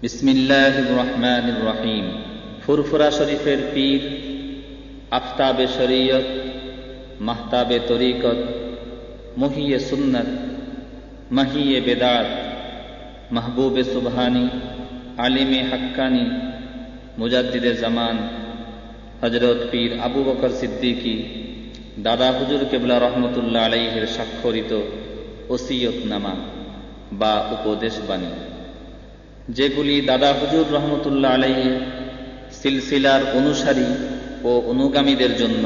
বিসমিল্লাহির রহমানির রহিম। ফুরফুরা শরীফের পীর, আফতাবে শরীয়ত, মাহতাবে তরিকত, মুহিয়ে সুন্নত, মাহিয়ে বেদাত, মাহবুবে সুবহানি, আলিমে হাক্কানি, মুজাদ্দিদে জামান হযরত পীর আবু বকর সিদ্দিকী দাদা হুজুর কেবলা রহমতুল্লাহ আলাইহির স্বাক্ষরিত ওসিয়তনামা বা উপদেশবাণী, যেগুলি দাদা হুজুর রহমতুল্লাহ আলাইহির সিলসিলার অনুসারী ও অনুগামীদের জন্য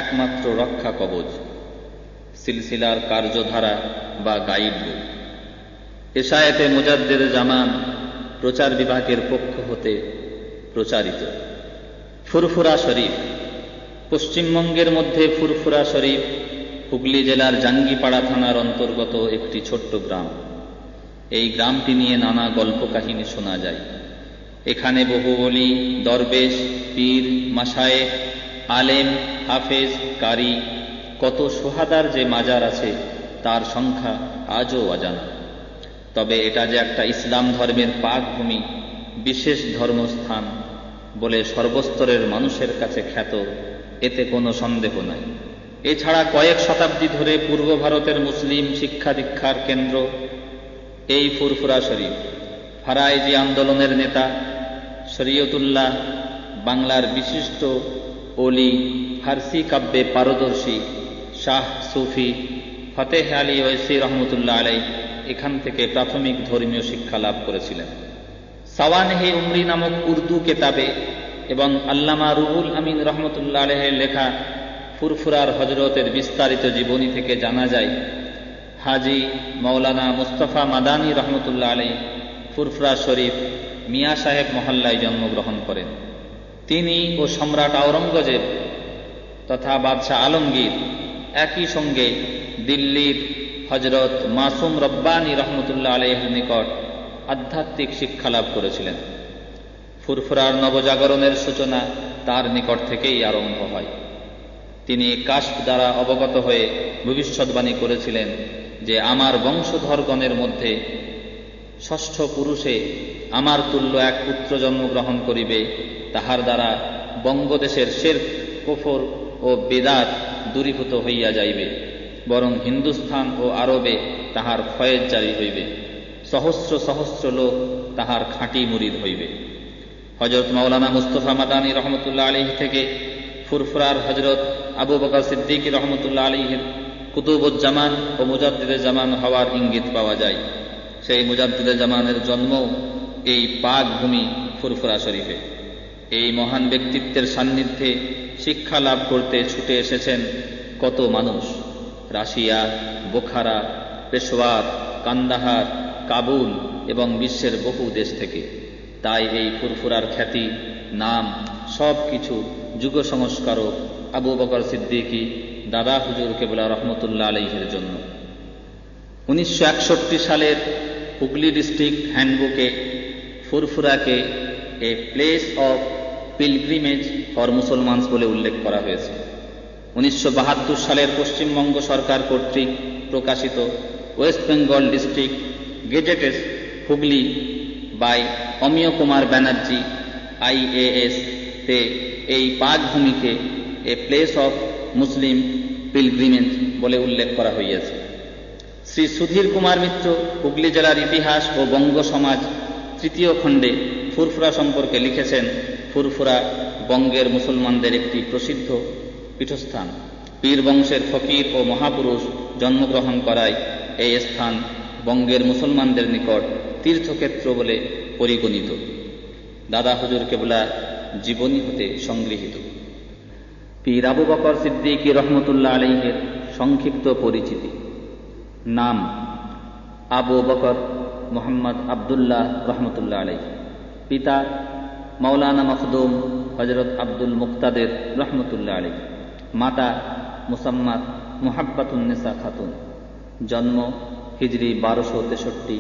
একমাত্র রক্ষা কবচ, সিলসিলার কার্যধারা বা গাইডবুক। এশায়েতে মুজাদ্দিদে জামান প্রচার বিভাগের পক্ষ হতে প্রচারিত। ফুরফুরা শরীফ পশ্চিমবঙ্গের মধ্যে ফুরফুরা শরীফ হুগলি জেলার জাঙ্গিপাড়া থানার অন্তর্গত একটি ছোট্ট গ্রাম। এই গ্রামটি নিয়ে নানা গল্প কাহিনী শোনা যায়। এখানে বহু ওলি, দরবেশ, পীর, মাশায়েখ, আলেম, হাফেজ, কারি, কত সোহাদার যে মাজার আছে তার সংখ্যা আজও অজানা। তবে এটা যে একটা ইসলাম ধর্মের পাক ভূমি, বিশেষ ধর্মস্থান বলে সর্বস্তরের মানুষের কাছে খ্যাত, এতে কোনো সন্দেহ নাই। এছাড়া কয়েক শতাব্দী ধরে পূর্ব ভারতের মুসলিম শিক্ষা দীক্ষার কেন্দ্র এই ফুরফুরা শরীফ। ফারায়েজি আন্দোলনের নেতা শরীয়তুল্লাহ, বাংলার বিশিষ্ট ওলি, ফার্সি কাব্যে পারদর্শী শাহ সুফি ফতেহ আলী ওয়েসি রহমতুল্লাহ আলাইহ এখান থেকে প্রাথমিক ধর্মীয় শিক্ষা লাভ করেছিলেন। সাওয়ানেহে উমরি নামক উর্দু কেতাবে এবং আল্লামা রুহুল আমিন রহমতুল্লাহ আলাইহের লেখা ফুরফুরার হজরতের বিস্তারিত জীবনী থেকে জানা যায়, হাজি মৌলানা মুস্তাফা মাদানী রহমতুল্লাহ আলাইহ ফুরফুরা শরীফ মিয়া সাহেব মহল্লায় জন্মগ্রহণ করেন। তিনি ও সম্রাট আওরঙ্গজেব তথা বাদশাহ আলমগীর একই সঙ্গে দিল্লির হজরত মাসুম রব্বানী রহমতুল্লাহ আলাইহির নিকট আধ্যাত্মিক শিক্ষা লাভ করেছিলেন। ফুরফুরার নবজাগরণের সূচনা তার নিকট থেকেই আরম্ভ হয়। তিনি কাশফ দ্বারা অবগত হয়ে ভবিষ্যৎবাণী করেছিলেন যে আমার বংশধরগণের মধ্যে ষষ্ঠ পুরুষে আমার তুল্য এক পুত্র জন্মগ্রহণ করিবে, তাহার দ্বারা বঙ্গদেশের শিরক, কুফর ও বেদাত দূরীভূত হইয়া যাইবে, বরং হিন্দুস্থান ও আরবে তাহার ফয়েজ জারি হইবে, সহস্র সহস্র লোক তাহার খাঁটি মুরিদ হইবে। হযরত মাওলানা মুস্তাফা মাদানী রহমতুল্লাহ আলাইহ থেকে ফুরফুরার হযরত আবু বকর সিদ্দিকী রহমতুল্লাহ আলাইহির কুতুবুজ্জামান ও মুজাদ্দিদে জামান হওয়ার ইঙ্গিত পাওয়া যায়। সেই মুজাদ্দিদে জামানের জন্ম এই পাক ভূমি ফুরফুরা শরীফে। এই মহান ব্যক্তিত্বের সান্নিধ্যে শিক্ষা লাভ করতে ছুটে এসেছেন কত মানুষ রাশিয়া, বোখারা, পেশোয়ার, কান্দাহার, কাবুল এবং বিশ্বের বহু দেশ থেকে। তাই এই ফুরফুরার খ্যাতি, নাম সব কিছু যুগ সংস্কারক আবু বকর সিদ্দিকী দাদা হুজুর কেবলা রহমতুল্লাহ আলাইহির জন্য। 1961 সালের হুগলি ডিস্ট্রিক্ট হ্যান্ডবুকে ফুরফুরাকে a place of pilgrimage for Mussulmans বলে উল্লেখ করা হয়েছে। 1972 সালের পশ্চিমবঙ্গ সরকার কর্তৃক প্রকাশিত West Bengal District Gazetteers Hooghly by Amiya Kumar Banerjee IAS তে এই পাক ভূমিকে a place of Muslim pilgrimage বলে উল্লেখ করা হইয়াছে। শ্রী সুধীর কুমার মিত্র হুগলি জেলার ইতিহাস ও বঙ্গ সমাজ তৃতীয় খণ্ডে ফুরফুরা সম্পর্কে লিখেছেন, ফুরফুরা বঙ্গের মুসলমানদের একটি প্রসিদ্ধ পীঠস্থান। পীর বংশের ফকির ও মহাপুরুষ জন্মগ্রহণ করায় এই স্থান বঙ্গের মুসলমানদের নিকট তীর্থক্ষেত্র বলে পরিগণিত। দাদা হুজুর কেবলা জীবনী হতে সংগৃহীত। পীর আবু বকর সিদ্দিকী রহমতুল্লাহ আলাইহির সংক্ষিপ্ত পরিচিতি। নাম আবু বকর মোহাম্মদ আবদুল্লাহ রহমতুল্লাহ আলাইহি। পিতা মাওলানা মখদুম হযরত আব্দুল মুক্তাদের রহমতুল্লাহ আলাইহি। মাতা মুসাম্মাত মুহাব্বাতুন্নেসা খাতুন। জন্ম হিজরি 1263,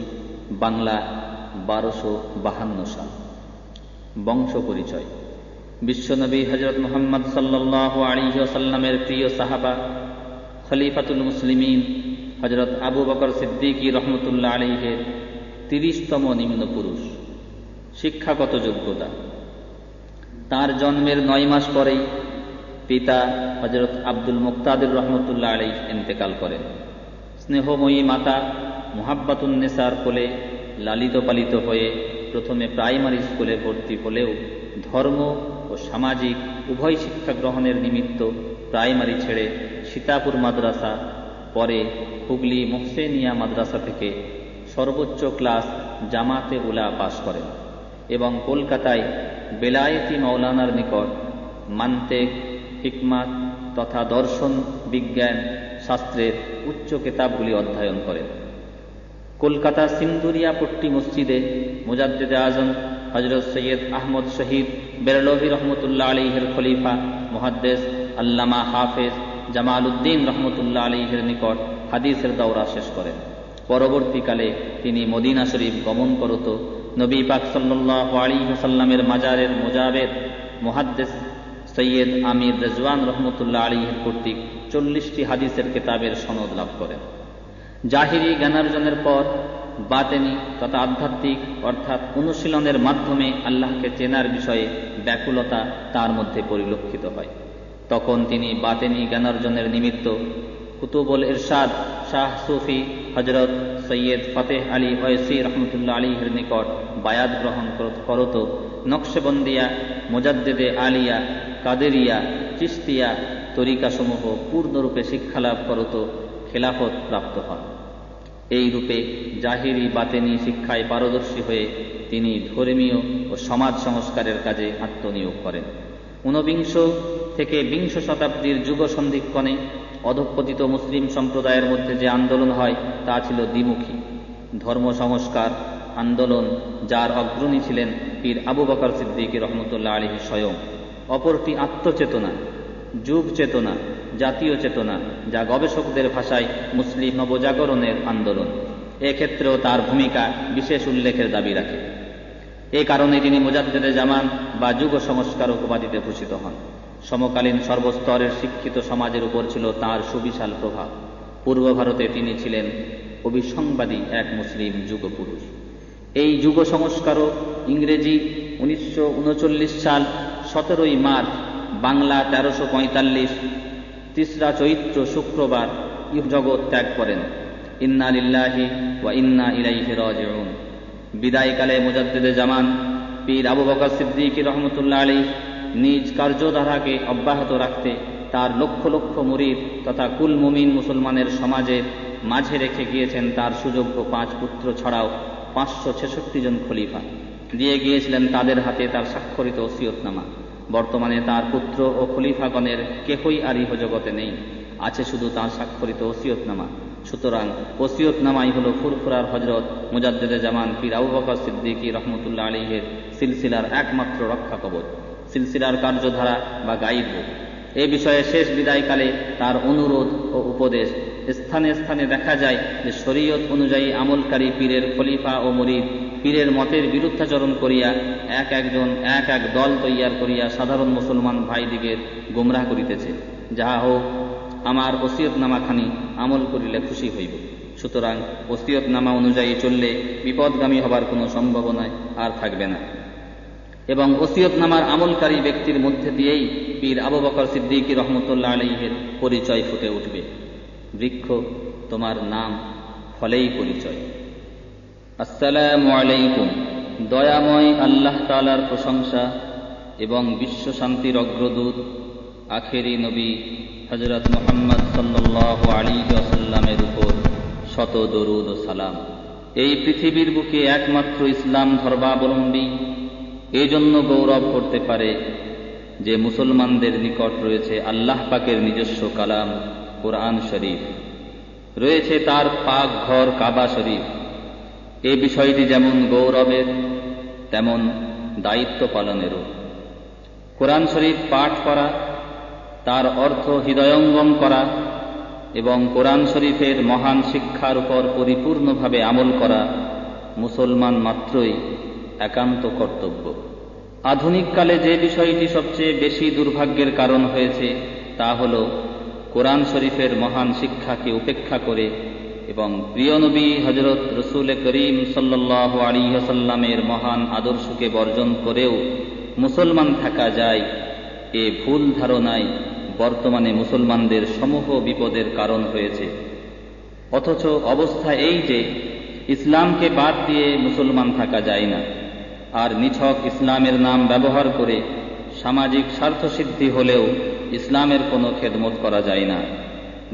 বাংলা 1252 সাল। বংশ পরিচয়। বিশ্বনবী হযরত মুহাম্মদ সাল্লাল্লাহু আলাইহি ওয়াসাল্লামের প্রিয় সাহাবা খলিফাতুল মুসলিমিন হযরত আবু বকর সিদ্দিকী রহমতুল্লাহ আলাইহির 30তম নিম্ন পুরুষ। শিক্ষাগত যোগ্যতা। তার জন্মের 9 মাস পরেই পিতা হযরত আব্দুল মুক্তাদির রহমতুল্লাহ আলাইহি ইন্তেকাল করেন। স্নেহময়ী মাতা মুহাব্বাতুন নেসার কোলে লালিত পালিত হয়ে প্রথমে প্রাইমারি স্কুলে ভর্তি হলেও ধর্ম ও সামাজিক উভয় শিক্ষা গ্রহণের নিমিত্ত প্রাইমারি ছেড়ে সীতাপুর মাদ্রাসা, পরে হুগলি মোহসেনিয়া মাদ্রাসা থেকে সর্বোচ্চ ক্লাস জামাতে উলা পাশ করেন এবং কলকাতায় বেলায়েতি মাওলানার নিকট মান্তেক, হিকমাত তথা দর্শন, বিজ্ঞান, শাস্ত্রের উচ্চ কিতাবগুলি অধ্যয়ন করেন। কলকাতা সিন্দুরিয়া পট্টি মসজিদে মুজাদ্দিদে আজম হযরত সৈয়দ আহমদ শহীদ বেরলভী রহমতুল্লাহ আলাইহির খলিফা মুহাদ্দিস আল্লামা হাফেজ জামাল উদ্দিন রহমতুল্লাহ আলাইহির নিকট হাদিসের দৌরা শেষ করেন। পরবর্তীকালে তিনি মদিনা শরীফ গমন করত নবী পাক সাল্লাল্লাহু আলাইহি ওয়াসাল্লামের মাজারের মুজাবের মুহাদ্দিস সৈয়দ আমির রেজওয়ান রহমতুল্লাহ আলাইহির কর্তৃক 40টি হাদিসের কিতাবের সনদ লাভ করেন। জাহিরি জ্ঞানার্জনের পর বাতেনি তথা আধ্যাত্মিক অর্থাৎ অনুশীলনের মাধ্যমে আল্লাহকে চেনার বিষয়ে ব্যাকুলতা তার মধ্যে পরিলক্ষিত হয়। তখন তিনি বাতেনি জ্ঞানার্জনের নিমিত্ত কুতুবুল ইরশাদ শাহ সুফি হযরত সৈয়দ ফতেহ আলী ওয়েসি রহমতুল্লাহ আলাইহির নিকট বায়াত গ্রহণ করত। নকশবন্দিয়া, মুজাদ্দিদে আলিয়া, কাদেরিয়া, চিশতিয়া তরিকাসমূহ পূর্ণরূপে শিক্ষালাভ করত, খেলাফত প্রাপ্ত হন। এই রূপে জাহিরি বাতেনি শিক্ষায় পারদর্শী হয়ে তিনি ধর্মীয় ও সমাজ সংস্কারের কাজে আত্মনিয়োগ করেন। 19 থেকে 20 শতাব্দীর যুগ সন্ধিক্ষণে অধঃপতিত মুসলিম সম্প্রদায়ের মধ্যে যে আন্দোলন হয় তা ছিল দ্বিমুখী। ধর্ম সংস্কার আন্দোলন, যার অগ্রণী ছিলেন পীর আবু বকর সিদ্দিক রহমতুল্লাহ আলাইহি স্বয়ং। অপরটি আত্মচেতনা, যুগ চেতনা, জাতীয় চেতনা, যা গবেষকদের ভাষায় মুসলিম নবজাগরণের আন্দোলন। এক্ষেত্রেও তার ভূমিকা বিশেষ উল্লেখের দাবি রাখে। এই কারণে তিনি মুজাদ্দিদে জামান বা যুগ সংস্কারক উপাধিতে ভূষিত হন। সমকালীন সর্বস্তরের শিক্ষিত সমাজের উপর ছিল তাঁর সুবিশাল প্রভাব। পূর্ব ভারতে তিনি ছিলেন অভিসংবাদী এক মুসলিম যুগপুরুষ। এই যুগ সংস্কারক ইংরেজি 1939 সাল 17 মার্চ, বাংলা 1345 3রা চৈত্র শুক্রবার জগৎ ত্যাগ করেন। ইন্না লিল্লাহি ওয়া ইন্না ইলাইহি রাজিউন। বিদায়কালে মুজাদ্দিদে জামান পীর আবু বকর সিদ্দিক রহমতুল্লাহ আলাইহি নিজ কার্যধারাকে অব্যাহত রাখতে তার লক্ষ লক্ষ মুরিদ তথা কুল মুমিন মুসলমানের সমাজের মাঝে রেখে গিয়েছেন তার সুযোগ্য 5 পুত্র ছাড়াও 566 জন খলিফা। দিয়ে গিয়েছিলেন তাদের হাতে তার স্বাক্ষরিত ওসিয়তনামা। বর্তমানে তার পুত্র ও খলিফাগণের কেহই আর ইহ জগতে নেই, আছে শুধু তার স্বাক্ষরিত ওসিয়তনামা। সুতরাং ওসিয়তনামাই হল ফুরফুরার হযরত মুজাদ্দিদে জামান পীর আবু বকর সিদ্দিক রহমতুল্লাহ আলাইহির সিলসিলার একমাত্র রক্ষা কবচ, সিলসিলার কার্যধারা বা গাইড বুক। এ বিষয়ে শেষ বিদায়কালে তার অনুরোধ ও উপদেশ স্থানে স্থানে দেখা যায় যে শরীয়ত অনুযায়ী আমলকারী পীরের খলিফা ও মুরিদ পীরের মতের বিরুদ্ধাচরণ করিয়া এক এক দল তৈয়ার করিয়া সাধারণ মুসলমান ভাইদিগের গোমরাহ করিতেছে। যাহা হোক, আমার ওসিয়তনামাখানি আমল করিলে খুশি হইব। সুতরাং ওসিয়তনামা অনুযায়ী চললে বিপদগামী হবার কোনো সম্ভাবনা আর থাকবে না এবং ওসিয়তনামার আমলকারী ব্যক্তির মধ্যে দিয়েই পীর আবু বকর সিদ্দিক রহমতুল্লাহ আলাইহির পরিচয় ফুটে উঠবে। বৃক্ষ তোমার নাম, ফলেই পরিচয়। আসসালামু আলাইকুম। দয়াময় আল্লাহ তাআলার প্রশংসা এবং বিশ্ব শান্তির অগ্রদূত আখেরি নবী হযরত মুহাম্মদ সাল্লাল্লাহু আলাইহি ওয়াসাল্লামের উপর শত দরুদ ও সালাম। এই পৃথিবীর বুকে একমাত্র ইসলাম ধর্মাবলম্বী এই জন্য গৌরব করতে পারে যে মুসলমানদের নিকট রয়েছে আল্লাহ পাকের নিজস্ব কালাম কোরআন শরীফ, রয়েছে তার পাক ঘর কাবা শরীফ। এই বিষয়টি যেমন গৌরবের তেমন দায়িত্ব পালনেরও। কোরআন শরীফ পাঠ করা, তার অর্থ হৃদয়ঙ্গম করা এবং কোরআন শরীফের মহান শিক্ষার উপর পরিপূর্ণভাবে আমল করা মুসলমান মাত্রই একান্ত কর্তব্য। আধুনিককালে যে বিষয়টি সবচেয়ে বেশি দুর্ভাগ্যের কারণ হয়েছে তা হল কোরআন শরীফের মহান শিক্ষাকে উপেক্ষা করে এবং প্রিয় নবী হযরত রাসূল করিম সাল্লাল্লাহু আলাইহি ওয়াসাল্লামের মহান আদর্শকে বর্জন করেও মুসলমান থাকা যায়, এ ভুল ধারণায় বর্তমানে মুসলমানদের সমূহ বিপদের কারণ হয়েছে। অথচ অবস্থা এই যে ইসলামকে বাদ দিয়ে মুসলমান থাকা যায় না, আর নিছক ইসলামের নাম ব্যবহার করে সামাজিক স্বার্থসিদ্ধি হলেও ইসলামের কোনো খেদমত করা যায় না,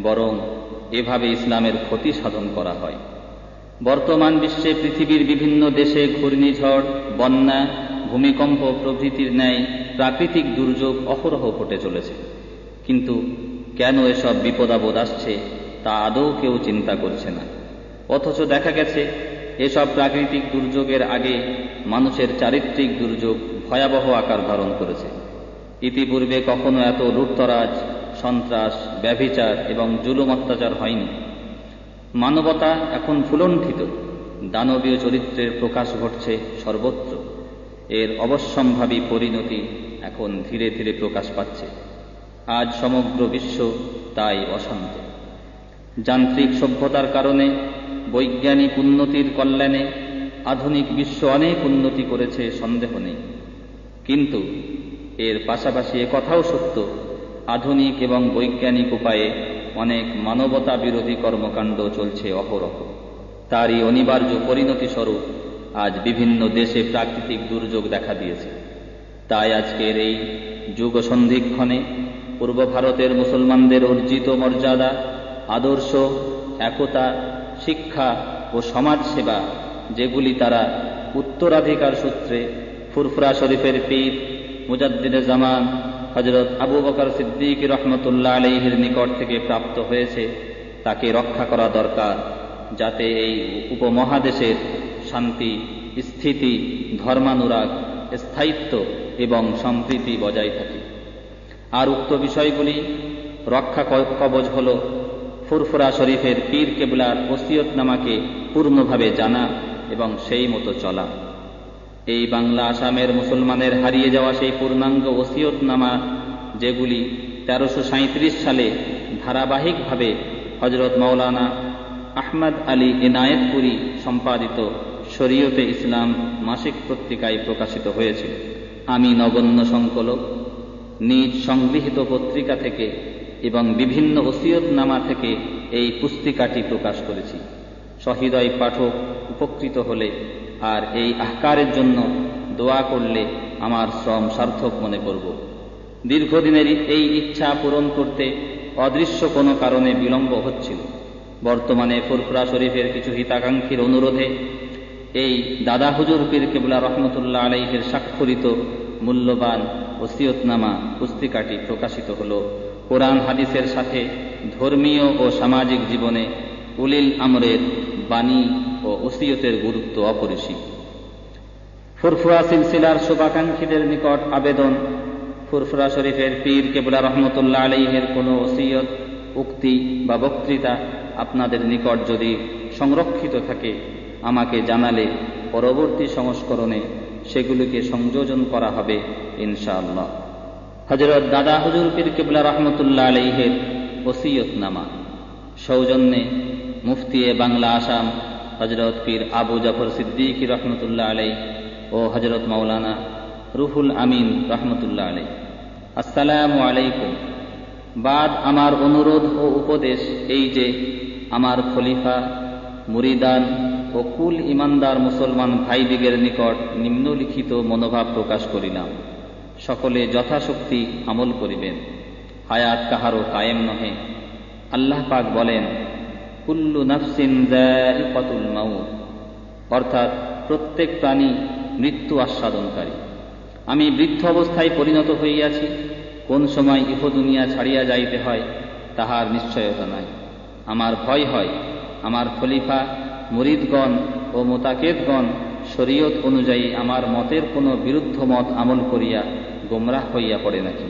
বরং এভাবে ইসলামের ক্ষতি সাধন করা হয়। বর্তমান বিশ্বে পৃথিবীর বিভিন্ন দেশে ঘূর্ণিঝড়, বন্যা, ভূমিকম্প প্রভৃতির ন্যায় প্রাকৃতিক দুর্যোগ অহরহ ঘটে চলেছে, কিন্তু কেন এসব বিপদাপদ আসছে তা আদৌ কেউ চিন্তা করছে না। অথচ দেখা গেছে এসব প্রাকৃতিক দুর্যোগের আগে মানুষের চারিত্রিক দুর্যোগ ভয়াবহ আকার ধারণ করেছে। ইতিপূর্বে কখনো এত লুটতরাজ, সন্ত্রাস, ব্যভিচার এবং জুলুম অত্যাচার হয়নি। মানবতা এখন ফুলণ্ঠিত, দানবীয় চরিত্রের প্রকাশ ঘটছে সর্বত্র। এর অবশ্যম্ভাবী পরিণতি এখন ধীরে ধীরে প্রকাশ পাচ্ছে। আজ সমগ্র বিশ্ব তাই অশান্ত। যান্ত্রিক সভ্যতার কারণে বৈজ্ঞানিক উন্নতির কল্যাণে আধুনিক বিশ্ব অনেক উন্নতি করেছে, সন্দেহ নেই। কিন্তু এর পাশাপাশি একথাও সত্য, আধুনিক এবং বৈজ্ঞানিক উপায়ে অনেক মানবতা বিরোধী কর্মকাণ্ড চলছে অহরহ। তারই অনিবার্য পরিণতি স্বরূপ আজ বিভিন্ন দেশে প্রাকৃতিক দুর্যোগ দেখা দিয়েছে। তাই আজকের এই যুগ সন্ধিক্ষণে পূর্ব ভারতের মুসলমানদের অর্জিত মর্যাদা, আদর্শ, একতা, শিক্ষা ও সমাজসেবা, যেগুলি তারা উত্তরাধিকার সূত্রে ফুরফুরা শরীফের পীর মুজাদ্দিদে জামান হযরত আবু বকর সিদ্দিক রহমতুল্লাহ আলাইহির নিকট থেকে প্রাপ্ত হয়েছে, তাকে রক্ষা করা দরকার, যাতে এই উপমহাদেশের শান্তি, স্থিতি, ধর্মানুরাগ, স্থায়িত্ব এবং সম্প্রীতি বজায় থাকে। আর উক্ত বিষয়গুলি রক্ষা কবচ হল ফুরফুরা শরীফের পীর কেবলার ওসিয়তনামাকে পূর্ণভাবে জানা এবং সেই মতো চলা। এই বাংলা আসামের মুসলমানের হারিয়ে যাওয়া সেই পূর্ণাঙ্গ ওসিয়তনামা, যেগুলি 1337 সালে ধারাবাহিকভাবে হযরত মাওলানা আহমদ আলী এনায়েতপুরী সম্পাদিত শরীয়তে ইসলাম মাসিক পত্রিকায় প্রকাশিত হয়েছিল। আমি নগণ্য সংকলক নিজ সংগৃহীত পত্রিকা থেকে এবং বিভিন্ন ওসিয়তনামা থেকে এই পুস্তিকাটি প্রকাশ করেছি। সহৃদয় পাঠক উপকৃত হলে আর এই আহকারের জন্য দোয়া করলে আমার শ্রম সার্থক মনে করব। দীর্ঘদিনের এই ইচ্ছা পূরণ করতে অদৃশ্য কোনো কারণে বিলম্ব হচ্ছিল। বর্তমানে ফুরফুরা শরীফের কিছু হিতাকাঙ্ক্ষীর অনুরোধে এই দাদা হুজুর পীর কেবলা রহমতুল্লাহ আলাইহির স্বাক্ষরিত মূল্যবান ওসিয়তনামা পুস্তিকাটি প্রকাশিত হল। কোরআন হাদিসের সাথে ধর্মীয় ও সামাজিক জীবনে উলিল আমরের বাণী ও ওসিয়তের গুরুত্ব অপরিসীম। ফুরফুরা সিলসিলার শুভাকাঙ্ক্ষীদের নিকট আবেদন, ফুরফুরা শরীফের পীর কেবলা রহমতুল্লাহ আলাইহির কোনো ওসিয়ত, উক্তি বা বক্তৃতা আপনাদের নিকট যদি সংরক্ষিত থাকে, আমাকে জানালে পরবর্তী সংস্করণে সেগুলিকে সংযোজন করা হবে ইনশাআল্লাহ। হযরত দাদা হুজুর পীর কেবলা রহমতুল্লাহ আলাইহির ওসিয়তনামা, সৌজন্যে মুফতি বাংলা আসাম হযরত পীর আবু জাফর সিদ্দিক রহমতুল্লাহ আলাইহি ও হযরত মাওলানা রুহুল আমিন রহমতুল্লাহ আলাইহি। আসসালামু আলাইকুম। বাদ আমার অনুরোধ ও উপদেশ এই যে, আমার খলিফা, মুরিদান ও কুল ইমানদার মুসলমান ভাইদিগের নিকট নিম্নলিখিত মনোভাব প্রকাশ করিলাম। সকলে যথাশক্তি আমল করিবেন। হায়াত কাহারও কায়েম নহে। আল্লাহ পাক বলেন, কুল্লু নাফসিন যায়িকাতুল মাউত, অর্থাৎ প্রত্যেক প্রাণী মৃত্যু আস্বাদনকারী। আমি বৃদ্ধ অবস্থায় পরিণত হইয়াছি, কোন সময় ইহ দুনিয়া ছাড়িয়া যাইতে হয় তাহার নিশ্চয়তা নাই। আমার ভয় হয় আমার খলিফা, মুরিদগণ ও মোতাকেদগণ শরীয়ত অনুযায়ী আমার মতের কোনো বিরুদ্ধ মত আমল করিয়া গোমরাহ হইয়া পড়ে নাকি।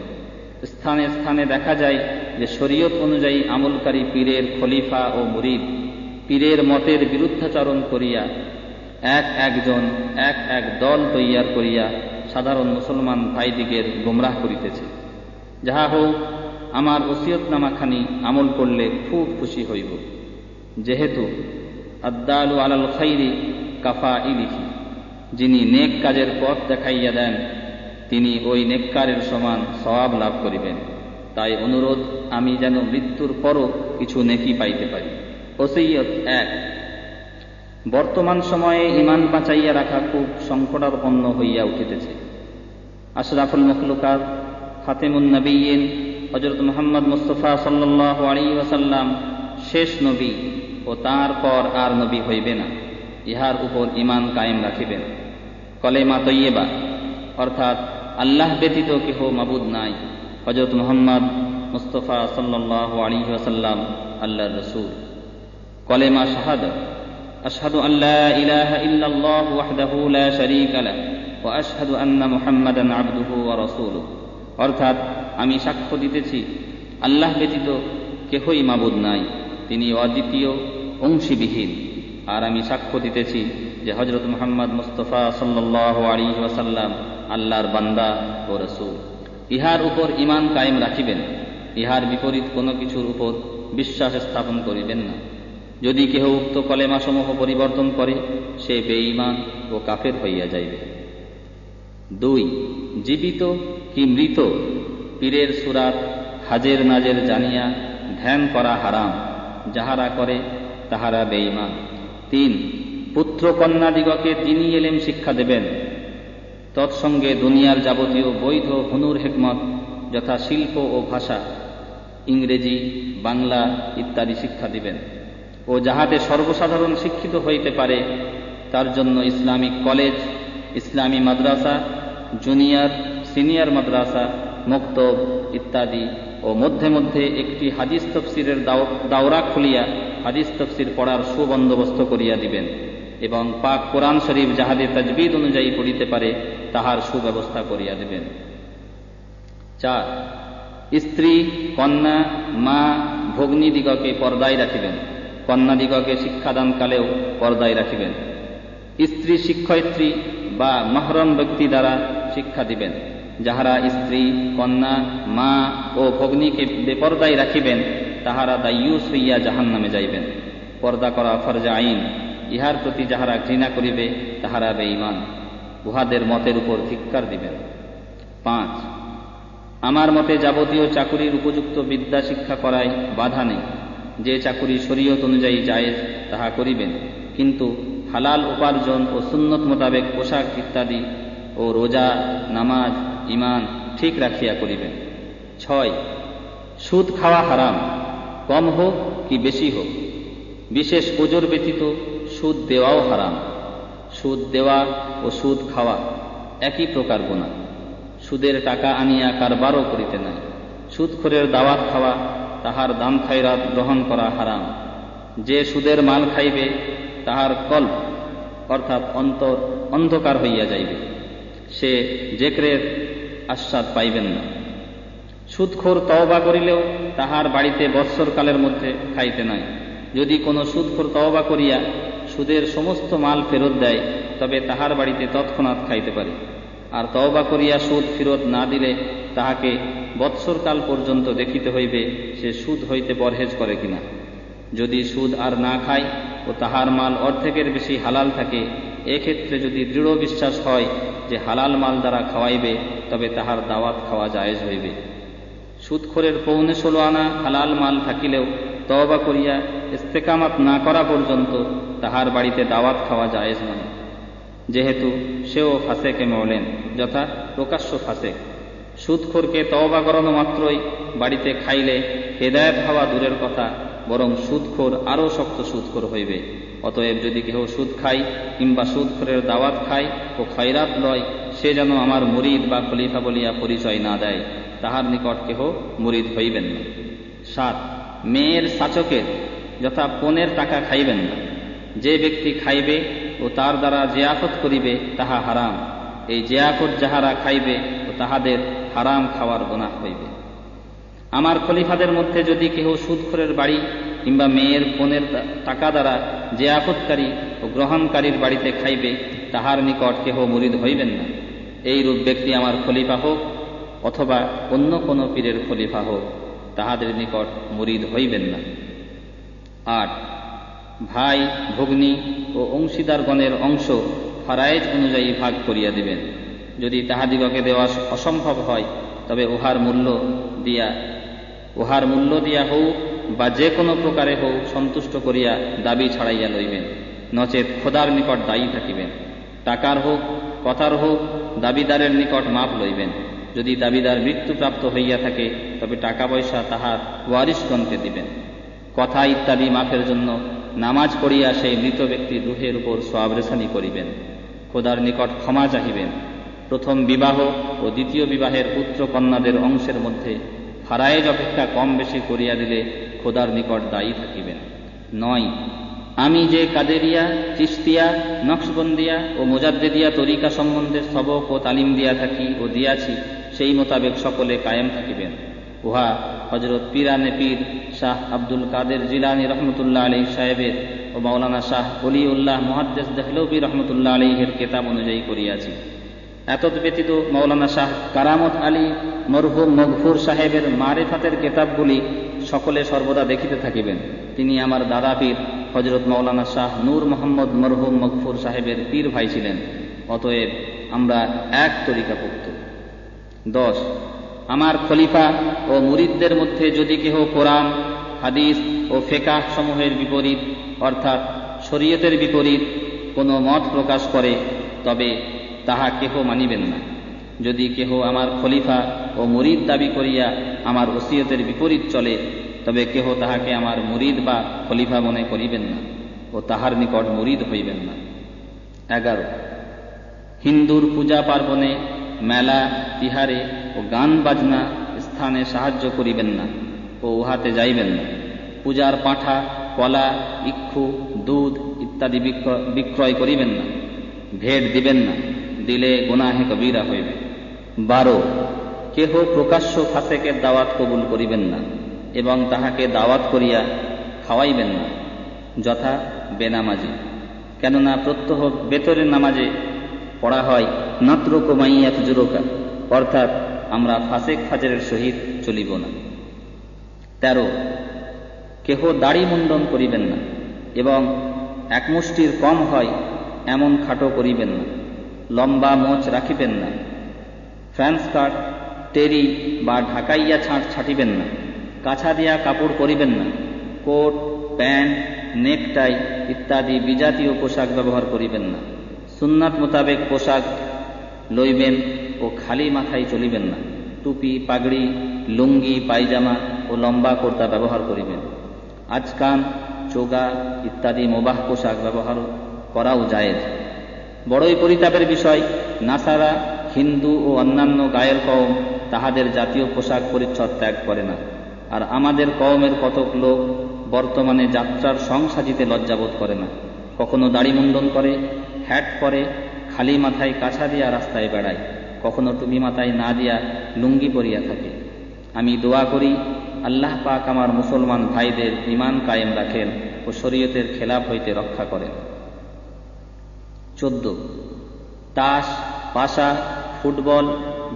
স্থানে স্থানে দেখা যায় যে শরীয়ত অনুযায়ী আমলকারী পীরের খলিফা ও মুরিদ পীরের মতের বিরুদ্ধাচরণ করিয়া একজন এক দল তৈয়ার করিয়া সাধারণ মুসলমান ভাইদিগের গোমরাহ করিতেছে। যাহা হোক, আমার ওসিয়তনামাখানি আমল করলে খুব খুশি হইব। যেহেতু আদ্দালু আলাল খাইরি কাফাইলিহি, যিনি নেক কাজের পথ দেখাইয়া দেন তিনি ওই নেককারের সমান সওয়াব লাভ করিবেন। তাই অনুরোধ, আমি যেন মৃত্যুর পরও কিছু নেকি পাইতে পারি। ওসিয়ত 1, বর্তমান সময়ে ঈমান বাঁচাইয়া রাখা খুব সংকটাপন্ন হইয়া উঠিতেছে। আশরাফুল মখলুকাত খাতেমুন নবিয়্যিন হযরত মুহাম্মদ মুস্তাফা সাল্লাল্লাহু আলাইহি ওয়াসাল্লাম শেষ নবী ও তার পর আর নবী হইবে না। ইহার উপর ঈমান কায়েম রাখিবেন। কলেমা তৈয়বা অর্থাৎ আল্লাহ ব্যতীত কেহ মাবুদ নাই, হযরত মুহাম্মদ মুস্তাফা সাল্লাল্লাহু আলাইহি ওয়াসাল্লাম আল্লাহর রাসূল। কলেমা শাহাদাত, আশহাদু আল্লা ইলাহা ইল্লাল্লাহু ওয়াহদাহু লা শারীকা লাহু ওয়া আশহাদু আন্না মুহাম্মাদান আবদুহু ওয়া রাসূলুহু, অর্থাৎ আমি সাক্ষ্য দিতেছি আল্লাহ ব্যতীত কেহই মাবুদ নাই, তিনি অদ্বিতীয় অংশীবিহীন। আর আমি সাক্ষ্য দিতেছি যে হযরত মুহাম্মদ মুস্তাফা সাল্লাল্লাহু আলাইহি ওয়াসাল্লাম আল্লাহর বান্দা ও রাসূল। ইহার উপর ঈমান কায়েম রাখিবেন। ইহার বিপরীত কোনো কিছুর উপর বিশ্বাস স্থাপন করিবেন না। যদি কেহ উক্ত কলেমাসমূহ পরিবর্তন করে সে বেঈমান ও কাফের হইয়া যাইবে। 2, জীবিত কি মৃত পীরের সুরাত হাজের নাজের জানিয়া ধ্যান করা হারাম, যাহারা করে তাহারা বেঈমান। 3, পুত্র কন্যাদিগকে দ্বীনী ইলম শিক্ষা দেবেন। তৎসঙ্গে দুনিয়ার যাবতীয় বৈধ হুনুর হিকমত যথা শিল্প ও ভাষা, ইংরেজি, বাংলা ইত্যাদি শিক্ষা দিবেন ও যাহাতে সর্বসাধারণ শিক্ষিত হইতে পারে তার জন্য ইসলামিক কলেজ, ইসলামী মাদ্রাসা, জুনিয়র সিনিয়র মাদ্রাসা, মক্তব ইত্যাদি ও মধ্যে মধ্যে একটি হাদিস তফসিরের দাওরা খুলিয়া হাদিস তফসির পড়ার সুবন্দোবস্ত করিয়া দিবেন এবং পাক কোরআন শরীফ যাহাতে তাজবিদ অনুযায়ী পড়িতে পারে তাহার সুব্যবস্থা করিয়া দিবেন। 4, স্ত্রী, কন্যা, মা, ভগ্নীদিগকে পর্দায় রাখিবেন। কন্যাদিগকে শিক্ষাদানকালেও পর্দায় রাখিবেন। স্ত্রী শিক্ষয়িত্রী বা মাহরম ব্যক্তি দ্বারা শিক্ষা দিবেন। যাহারা স্ত্রী, কন্যা, মা ও ভগ্নীকে বেপর্দায় রাখিবেন তাহারা দায়ুস হইয়া জাহান্নামে যাইবেন। পর্দা করা ফরজে আইন, ইহার প্রতি যাহারা ঘৃণা করিবে তাহারা বেঈমান। উহাদের মতের উপর ধিক্কার দিবেন। 5, আমার মতে যাবতীয় চাকুরির উপযুক্ত বিদ্যা শিক্ষা করায় বাধা নেই। যে চাকুরি শরীয়ত অনুযায়ী জায়েজ তাহা করিবেন, কিন্তু হালাল উপার্জন ও সুন্নত মোতাবেক পোশাক ইত্যাদি ও রোজা, নামাজ, ঈমান ঠিক রাখিয়া করিবেন। 6, সুদ খাওয়া হারাম, কম হোক কি বেশি হোক। বিশেষ ওজর ব্যতীত সুদ দেওয়াও হারাম। সুদ দেওয়া ও সুদ খাওয়া একই প্রকার গুনাহ। সুদের টাকা আনিয়া কারবারও করিতে নাই। সুদখোরের দাওয়াত খাওয়া, তাহার দান খয়রাত গ্রহণ করা হারাম। যে সুদের মাল খাইবে তাহার কল্ব অর্থাৎ অন্তর অন্ধকার হইয়া যাইবে, সে জিকরের আস্বাদ পাইবেন না। সুদখোর তওবা করিলেও তাহার বাড়িতে বৎসরকালের মধ্যে খাইতে নাই। যদি কোনো সুদখোর তওবা করিয়া সুদের সমস্ত মাল ফেরত দেয় তবে তাহার বাড়িতে তৎক্ষণাৎ খাইতে পারে। আর তওবা করিয়া সুদ ফেরত না দিলে তাহাকে বৎসরকাল পর্যন্ত দেখিতে হইবে সে সুদ হইতে পরহেজ করে কিনা। যদি সুদ আর না খায় ও তাহার মাল অর্ধেকের বেশি হালাল থাকে, এক্ষেত্রে যদি দৃঢ় বিশ্বাস হয় যে হালাল মাল দ্বারা খাওয়াইবে তবে তাহার দাওয়াত খাওয়া জায়েজ হইবে। সুদখোরের 15.5 আনা হালাল মাল থাকিলেও তওবা করিয়া ইস্তেকামাত না করা পর্যন্ত তাহার বাড়িতে দাওয়াত খাওয়া জায়েজ নয়, যেহেতু সেও ফাসেকে মওলেন যথা প্রকাশ্য ফাসেক। সুদখোরকে তওবা করানো মাত্রই বাড়িতে খাইলে হেদায়েত হওয়া দূরের কথা, বরং সুদখোর আরও শক্ত সুদখোর হইবে। অতএব যদি কেহ সুদ খায় কিংবা সুদখোরের দাওয়াত খায় ও খয়রাত লয়, সে যেন আমার মুরিদ বা খলিফা বলিয়া পরিচয় না দেয়, তাহার নিকট কেহ মুরিদ হইবেন না। 7, মেয়ের শাচকের যথা পণের টাকা খাইবেন না। যে ব্যক্তি খাইবে ও তার দ্বারা জিয়াফত করিবে তাহা হারাম। এই জিয়াফত যাহারা খাইবে ও তাহাদের হারাম খাওয়ার গুনাহ হইবে। আমার খলিফাদের মধ্যে যদি কেহ সুদখোরের বাড়ি কিংবা মেয়ের পণের টাকা দ্বারা জিয়াফতকারী ও গ্রহণকারীর বাড়িতে খাইবে, তাহার নিকট কেহ মুরিদ হইবেন না। এই রূপ ব্যক্তি আমার খলিফা হোক অথবা অন্য কোনো পীরের খলিফা হোক, তাহাদের নিকট মুরিদ হইবেন না। 8, ভাই ভগ্নী ও অংশীদারগণের অংশ ফারায়েজ অনুযায়ী ভাগ করিয়া দিবেন। যদি তাহাদিগকে দেওয়া অসম্ভব হয় তবে উহার মূল্য দিয়া হোক বা যে কোনো প্রকারে হোক সন্তুষ্ট করিয়া দাবি ছাড়াইয়া লইবেন, নচেত খোদার নিকট দায়ী থাকিবেন। টাকার হোক কথার হোক দাবিদারের নিকট মাপ লইবেন। যদি দাবিদার মৃত্যুপ্রাপ্ত হইয়া থাকে তবে টাকা পয়সা তাহার ওয়ারিশগণকে দিবেন। কথা ইত্যাদি মাফের জন্য নামাজ পড়িয়া সেই মৃত ব্যক্তির রুহের উপর সওয়াব রেসানি করিবেন। খোদার নিকট ক্ষমা চাহিবেন। প্রথম বিবাহ ও দ্বিতীয় বিবাহের পুত্র কন্যাদের অংশের মধ্যে ফারায়েজ অপেক্ষা কম বেশি করিয়া দিলে খোদার নিকট দায়ী থাকিবেন। 9, আমি যে কাদেরিয়া, চিশতিয়া, নকশবন্দিয়া ও মুজাদ্দিদিয়া তরিকা সম্বন্ধে সবক ও তালিম দিয়া থাকি ও দিয়াছি সেই মোতাবেক সকলে কায়েম থাকিবেন। উহা হযরত পীরানে পীর শাহ আব্দুল কাদের জিলানী রহমতুল্লাহ আলাইহি সাহেবের ও মাওলানা শাহ ওলিউল্লাহ মুহাদ্দিস দেহলভী রহমতুল্লাহ আলাইহির কিতাব অনুযায়ী করিয়াছি। এতদ ব্যতীত মাওলানা শাহ কারামত আলী মরহুম মগফুর সাহেবের মারিফাতের কিতাবগুলি সকলে সর্বদা দেখিতে থাকিবেন। তিনি আমার দাদা পীর হযরত মাওলানা শাহ নূর মোহাম্মদ মরহুম মগফুর সাহেবের পীর ভাই ছিলেন। অতএব আমরা এক তরিকাভুক্ত। 10, আমার খলিফা ও মুরিদদের মধ্যে যদি কেহ কোরআন, হাদিস ও ফিকহ সমূহের বিপরীত অর্থাৎ শরীয়তের বিপরীত কোনো মত প্রকাশ করে তবে তাহা কেহ মানিবেন না। যদি কেহ আমার খলিফা ও মুরিদ দাবি করিয়া আমার ওসিয়তের বিপরীত চলে তবে কেহ তাহাকে আমার মুরিদ বা খলিফা মনে করিবেন না ও তাহার নিকট মুরিদ হইবেন না। 11, হিন্দুর পূজা পার্বণে, মেলা তিহারে ও গান বাজনা স্থানে সাহায্য করিবেন না ও উহাতে যাইবেন না। পূজার পাঁঠা, কলা, ইক্ষু, দুধ ইত্যাদি বিক্রয় করিবেন না। ভেট দিবেন না, দিলে গুনাহে কবিরা হইবে। 12, কেহ প্রকাশ্য ফাসেকের দাওয়াত কবুল করিবেন না এবং তাহাকে দাওয়াত করিয়া খাওয়াইবেন না, যথা বেনামাজি। কেননা প্রত্যহ বেতরের নামাজে পড়া হয় নাতরুকু মাইয়া ফুজুরুকা, অর্থাৎ আমরা ফাসেক ফাজরের সহিত চলিব না। 13, কেহ দাড়ি মুন্ডন করিবেন না এবং এক মুষ্টির কম হয় এমন খাটো করিবেন না। লম্বা মোচ রাখিবেন না। ফ্রান্স কাট, টেরি বা ঢাকাইয়া ছাঁট ছাটিবেন না। কাছা দিয়া কাপড় করিবেন না। কোট, প্যান্ট, নেকটাই ইত্যাদি বিজাতীয় পোশাক ব্যবহার করিবেন না। সুন্নাত মোতাবেক পোশাক লইবেন ও খালি মাথায় চলিবেন না। টুপি, পাগড়ি, লুঙ্গি, পায়জামা ও লম্বা কুর্তা ব্যবহার করিবেন। আজকান, চোগা ইত্যাদি মোবাহ পোশাক ব্যবহার করাও জায়েজ। বড়ই পরিতাপের বিষয়, নাসারা, হিন্দু ও অন্যান্য গায়ের কওম তাহাদের জাতীয় পোশাক পরিচ্ছদ ত্যাগ করে না। আর আমাদের কওমের কতক লোক বর্তমানে যাত্রার সং সাজিতে লজ্জাবোধ করে না। কখনো দাড়ি মুন্ডন করে, হ্যাট পরে, খালি মাথায় কাছা দিয়া রাস্তায় বেড়ায়, কখনো টুপি মাথায় না দিয়া লুঙ্গি পরিয়া থাকে। আমি দোয়া করি আল্লাহ পাক আমার মুসলমান ভাইদের ঈমান কায়েম রাখেন ও শরীয়তের খেলাফ হইতে রক্ষা করেন। 14, তাস, পাশা, ফুটবল,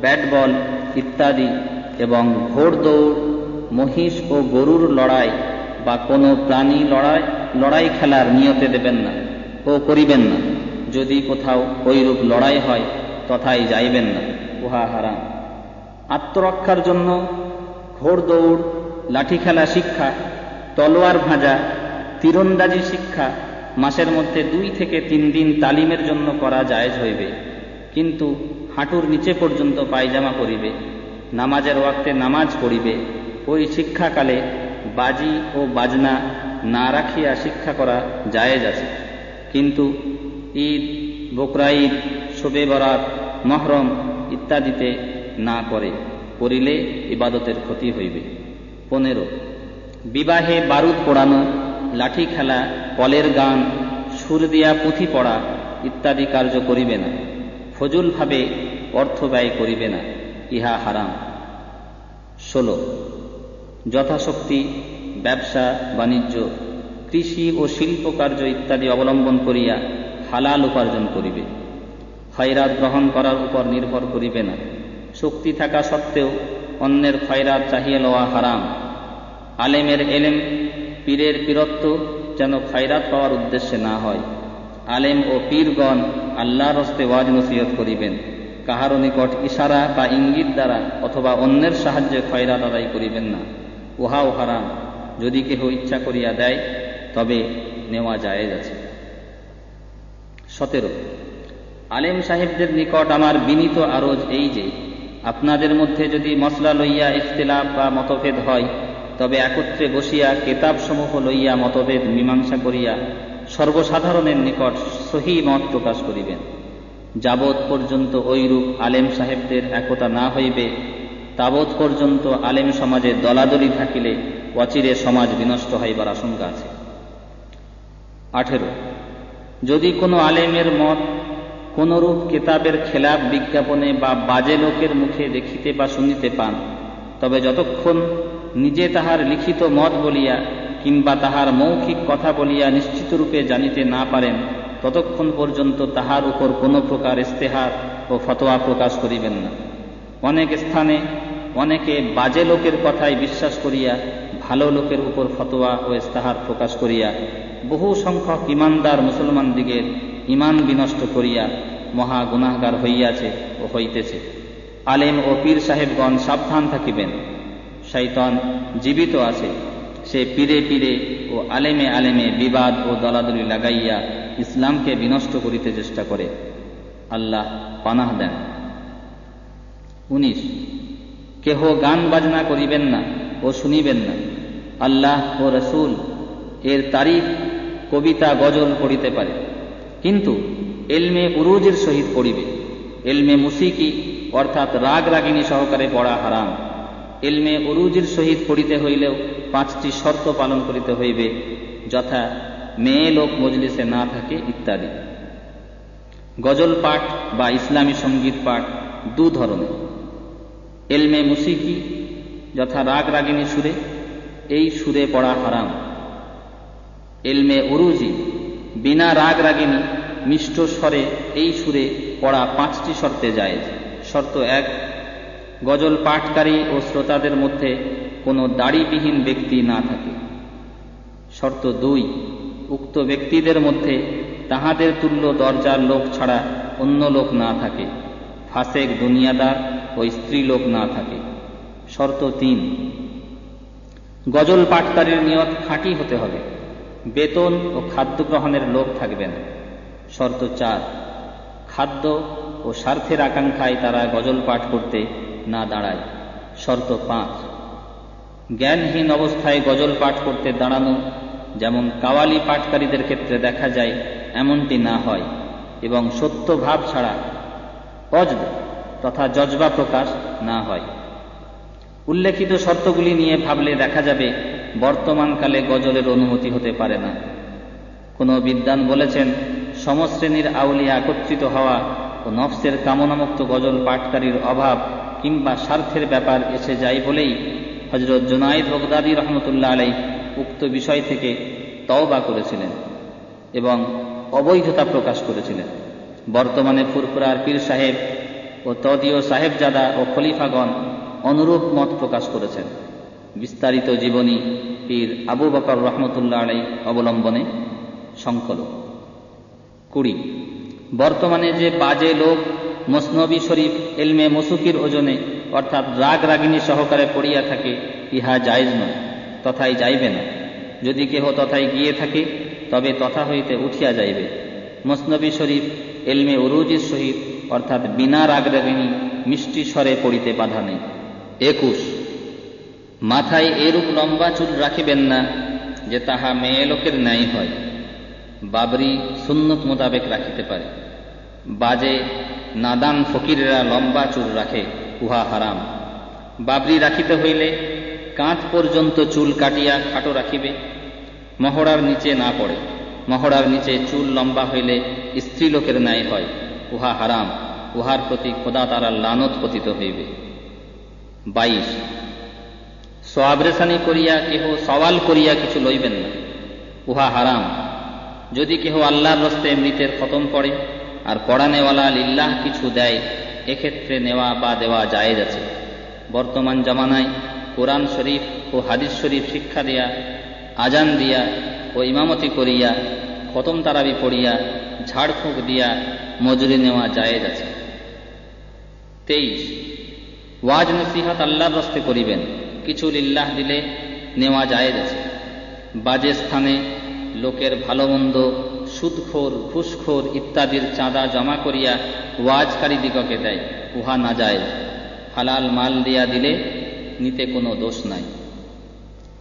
ব্যাট বল ইত্যাদি এবং ঘোড়দৌড়, মহিষ ও গরুর লড়াই বা কোনো প্রাণী লড়াই খেলার নিয়তে দেবেন না ও করিবেন না। যদি কোথাও ঐরূপ লড়াই হয় তথায় যাইবেন না, উহা হারাম। আত্মরক্ষার জন্য ঘোড়দৌড়, লাঠি খেলা শিক্ষা, তলোয়ার ভাঁজা, তীরন্দাজি শিক্ষা মাসের মধ্যে 2 থেকে 3 দিন তালিমের জন্য করা জায়েজ হইবে, কিন্তু হাঁটুর নিচে পর্যন্ত পায়জামা পরিবে। নামাজের ওয়াক্তে নামাজ পড়িবে। ওই শিক্ষাকালে বাজি ও বাজনা না রাখিয়া শিক্ষা করা জায়েজ আছে, কিন্তু ঈদ, বকরা ঈদ, শবে বরাত, মহরম ইত্যাদিতে না করিলে ইবাদতের ক্ষতি হইবে। 15, বিবাহে বারুদ পোড়ানো, লাঠি খেলা, কলের গান, সুর দিয়া পুঁথি পড়া ইত্যাদি কার্য করিবে না। ফজুল ভাবে অর্থ ব্যয় করিবে না, ইহা হারাম। 16, যথাশক্তি ব্যবসা বাণিজ্য, কৃষি ও শিল্প কার্য ইত্যাদি অবলম্বন করিয়া হালাল উপার্জন করিবে। খয়রাত গ্রহণ করার উপর নির্ভর করিবে না। শক্তি থাকা সত্ত্বেও অন্যের খয়রাত চাহিয়ে লওয়া হারাম। আলেমের এলেম, পীরের পীরত্ব যেন খয়রাত পাওয়ার উদ্দেশ্যে না হয়। আলেম ও পীরগণ আল্লাহর হস্তে ওয়াজ নসিহত করিবেন, কাহারও নিকট ইশারা বা ইঙ্গিত দ্বারা অথবা অন্যের সাহায্যে খয়রাত আদায় করিবেন না, উহাও হারাম। যদি কেহ ইচ্ছা করিয়া দেয় তবে নেওয়া জায়েজ আছে। 17 আলেম সাহেবদের নিকট আমার বিনীত আরজ এই যে, আপনাদের মধ্যে যদি মসলা লইয়া ইখতিলাফ বা মতভেদ হয়, তবে একত্রে বসিয়া কেতাবসমূহ লইয়া মতভেদ মীমাংসা করিয়া সর্বসাধারণের নিকট সহি মত প্রকাশ করিবেন। যাবৎ পর্যন্ত ঐরূপ আলেম সাহেবদের একতা না হইবে, তাবৎ পর্যন্ত আলেম সমাজে দলাদলি থাকিলে অচিরে সমাজ বিনষ্ট হইবার আশঙ্কা আছে। 18 যদি কোনো আলেমের মত কোনরূপ কেতাবের খেলাফ বিজ্ঞাপনে বা বাজে লোকের মুখে দেখিতে বা শুনিতে পান, তবে যতক্ষণ নিজে তাহার লিখিত মত বলিয়া কিংবা তাহার মৌখিক কথা বলিয়া নিশ্চিতরূপে জানিতে না পারেন, ততক্ষণ পর্যন্ত তাহার উপর কোনো প্রকার ইস্তেহার ও ফতোয়া প্রকাশ করিবেন না। অনেক স্থানে অনেকে বাজে লোকের কথায় বিশ্বাস করিয়া ভালো লোকের উপর ফতোয়া ও ইস্তেহার প্রকাশ করিয়া বহু সংখ্যক ঈমানদার মুসলমান দিগের ঈমান বিনষ্ট করিয়া মহা গুনাহগার হইয়াছে ও হইতেছে। আলেম ও পীর সাহেবগণ সাবধান থাকিবেন। শয়তান জীবিত আছে, সে পীরে পীরে ও আলেমে আলেমে বিবাদ ও দলাদলি লাগাইয়া ইসলামকে বিনষ্ট করিতে চেষ্টা করে। আল্লাহ পানাহ দেন। 19 কেহ গান বাজনা করিবেন না ও শুনিবেন না। আল্লাহ ও রসুল এর তারিফ কবিতা গজল পড়িতে পারে, কিন্তু এলমে উরুজের সহিত পড়িবে। এলমে মুসিকি অর্থাৎ রাগ রাগিনী সহকারে পড়া হারাম। এলমে উরুজের সহিত পড়িতে হইলেও 5টি শর্ত পালন করিতে হইবে, যথা মেয়ে লোক মজলিসে না থাকে ইত্যাদি। গজল পাঠ বা ইসলামী সঙ্গীত পাঠ 2 ধরনের। এলমে মুসিকি যথা রাগ রাগিনী সুরে, এই সুরে পড়া হারাম। এলমে উরুজি বিনা রাগ রাগিনী মিষ্ট স্বরে, এই সুরে পড়া 5টি শর্তে জায়েজ। শর্ত 1 গজল পাঠকারী ও শ্রোতাদের মধ্যে কোনো দাড়িবিহীন ব্যক্তি না থাকে। শর্ত 2 উক্ত ব্যক্তিদের মধ্যে তাহাদের তুল্য দরজার লোক ছাড়া অন্য লোক না থাকে, ফাসেক দুনিয়াদার ও স্ত্রী লোক না থাকে। শর্ত 3 গজল পাঠকারীর নিয়ত খাঁটি হতে হবে, বেতন ও খাদ্য গ্রহণের লোক থাকবে না। শর্ত 4 খাদ্য ও স্বার্থের আকাঙ্ক্ষায় তারা গজল পাঠ করতে না দাঁড়ায়। শর্ত 5 জ্ঞানহীন অবস্থায় গজল পাঠ করতে দাঁড়ানো, যেমন কাওয়ালি পাঠকারীদের ক্ষেত্রে দেখা যায়, এমনটি না হয় এবং সত্য ভাব ছাড়া অজদ তথা জজবা প্রকাশ না হয়। উল্লেখিত শর্তগুলি নিয়ে ভাবলে দেখা যাবে বর্তমানকালে গজলের অনুমতি হতে পারে না। কোনো বিদ্বান বলেছেন, সমশ্রেণীর আউলিয়া একত্রিত হওয়া ও নফসের কামনামুক্ত গজল পাঠকারীর অভাব কিংবা স্বার্থের ব্যাপার এসে যায় বলেই হযরত জুনায়েদ বাগদাদী রহমতুল্লাহ আলাইহি উক্ত বিষয় থেকে তওবা করেছিলেন এবং অবৈধতা প্রকাশ করেছিলেন। বর্তমানে ফুরফুরার পীর সাহেব ও তদীয় সাহেবজাদা ও খলিফাগণ অনুরূপ মত প্রকাশ করেছেন। বিস্তারিত জীবনী পীর আবু বকর রহমতুল্লাহ আলাইহি অবলম্বনে সংকলন। 20 বর্তমানে যে বাজে লোক মসনবী শরীফ এলমে মুসুকির ওজনে অর্থাৎ রাগ রাগিনী সহকারে পড়িয়া থাকে, ইহা জায়েজ নয়, তথায় যাইবে না। যদি কেহ তথায় গিয়ে থাকে তবে তথা হইতে উঠিয়া যাইবে। মসনবী শরীফ এলমে উরুজির সহিত অর্থাৎ বিনা রাগ রাগিনী মিষ্টি স্বরে পড়িতে বাধা নেই। 21 মাথায় এরূপ লম্বা চুল রাখিবেন না যে তাহা মেয়ে লোকের ন্যায় হয়। বাবরি সুন্নত মোতাবেক রাখিতে পারে। বাজে নাদান ফকিরেরা লম্বা চুল রাখে, উহা হারাম। বাবরি রাখিতে হইলে কাঁধ পর্যন্ত চুল কাটিয়া খাটো রাখিবে, মহড়ার নিচে না পড়ে। মহড়ার নিচে চুল লম্বা হইলে স্ত্রী লোকের ন্যায় হয়, উহা হারাম। উহার প্রতি খোদা তাআলার লানত পতিত হইবে। 22 সওয়াবরেসানি করিয়া কেহ সওয়াল করিয়া কিছু লইবেন না, উহা হারাম। যদি কেহ আল্লাহর রাস্তে মৃতের খতম পড়ে আর পড়ানেওয়ালা লিল্লাহ কিছু দেয়, এক্ষেত্রে নেওয়া বা দেওয়া জায়েজ আছে। বর্তমান জামানায় কোরআন শরীফ ও হাদিস শরীফ শিক্ষা দেয়া, আজান দিয়া ও ইমামতি করিয়া খতম তারাবি পড়িয়া ঝাড়ফুঁক দিয়া মজুরি নেওয়া জায়েজ আছে। 23 ওয়াজ নসিহত আল্লাহর রাস্তে করিবেন, কিছু লিল্লাহ দিলে নেওয়া জায়েজ আছে। বাজে স্থানে লোকের ভালো মন্দ, সুদখোর, ঘুষখোর ইত্যাদির চাঁদা জমা করিয়া ওয়াজকারী দিগকে দেয়, উহা না জায়েজ। হালাল মাল দিয়া দিলে নিতে কোনো দোষ নাই।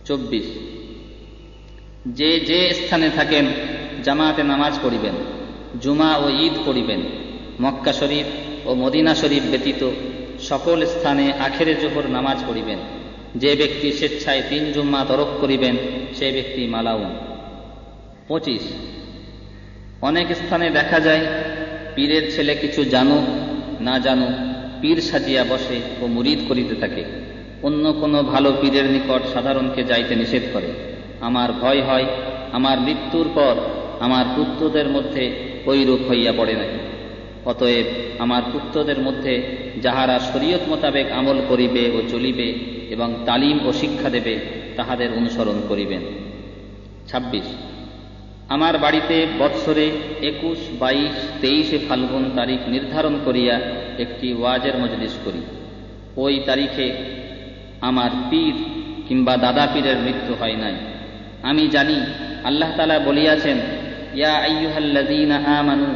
24 যে যে স্থানে থাকেন জামাতে নামাজ পড়িবেন, জুমা ও ঈদ পড়িবেন। মক্কা শরীফ ও মদিনা শরীফ ব্যতীত সকল স্থানে আখেরে জোহর নামাজ পড়িবেন। যে ব্যক্তি স্বেচ্ছায় 3 জুম্মা তরক করিবেন সে ব্যক্তি মালাউন। 25 অনেক স্থানে দেখা যায় পীরের ছেলে কিছু জানুক না জানুক পীর সাজিয়া বসে ও মুরিদ করিতে থাকে। অন্য কোনো ভালো পীরের নিকট সাধারণকে যাইতে নিষেধ করে। আমার ভয় হয় আমার মৃত্যুর পর আমার পুত্রদের মধ্যে ঐরূপ হইয়া পড়ে নাকি। অতএব আমার পুত্রদের মধ্যে যাহারা শরীয়ত মোতাবেক আমল করিবে ও চলিবে এবং তালিম ও শিক্ষা দেবে তাহাদের অনুসরণ করিবেন। 26 আমার বাড়িতে বৎসরে 21, 22, 23 ফাল্গুন তারিখ নির্ধারণ করিয়া একটি ওয়াজের মজলিস করি। ওই তারিখে আমার পীর কিংবা দাদা পীরের মৃত্যু হয় নাই। আমি জানি আল্লাহ তাআলা বলিয়াছেন, ইয়া আইয়ুহাল্লাযীনা আমানু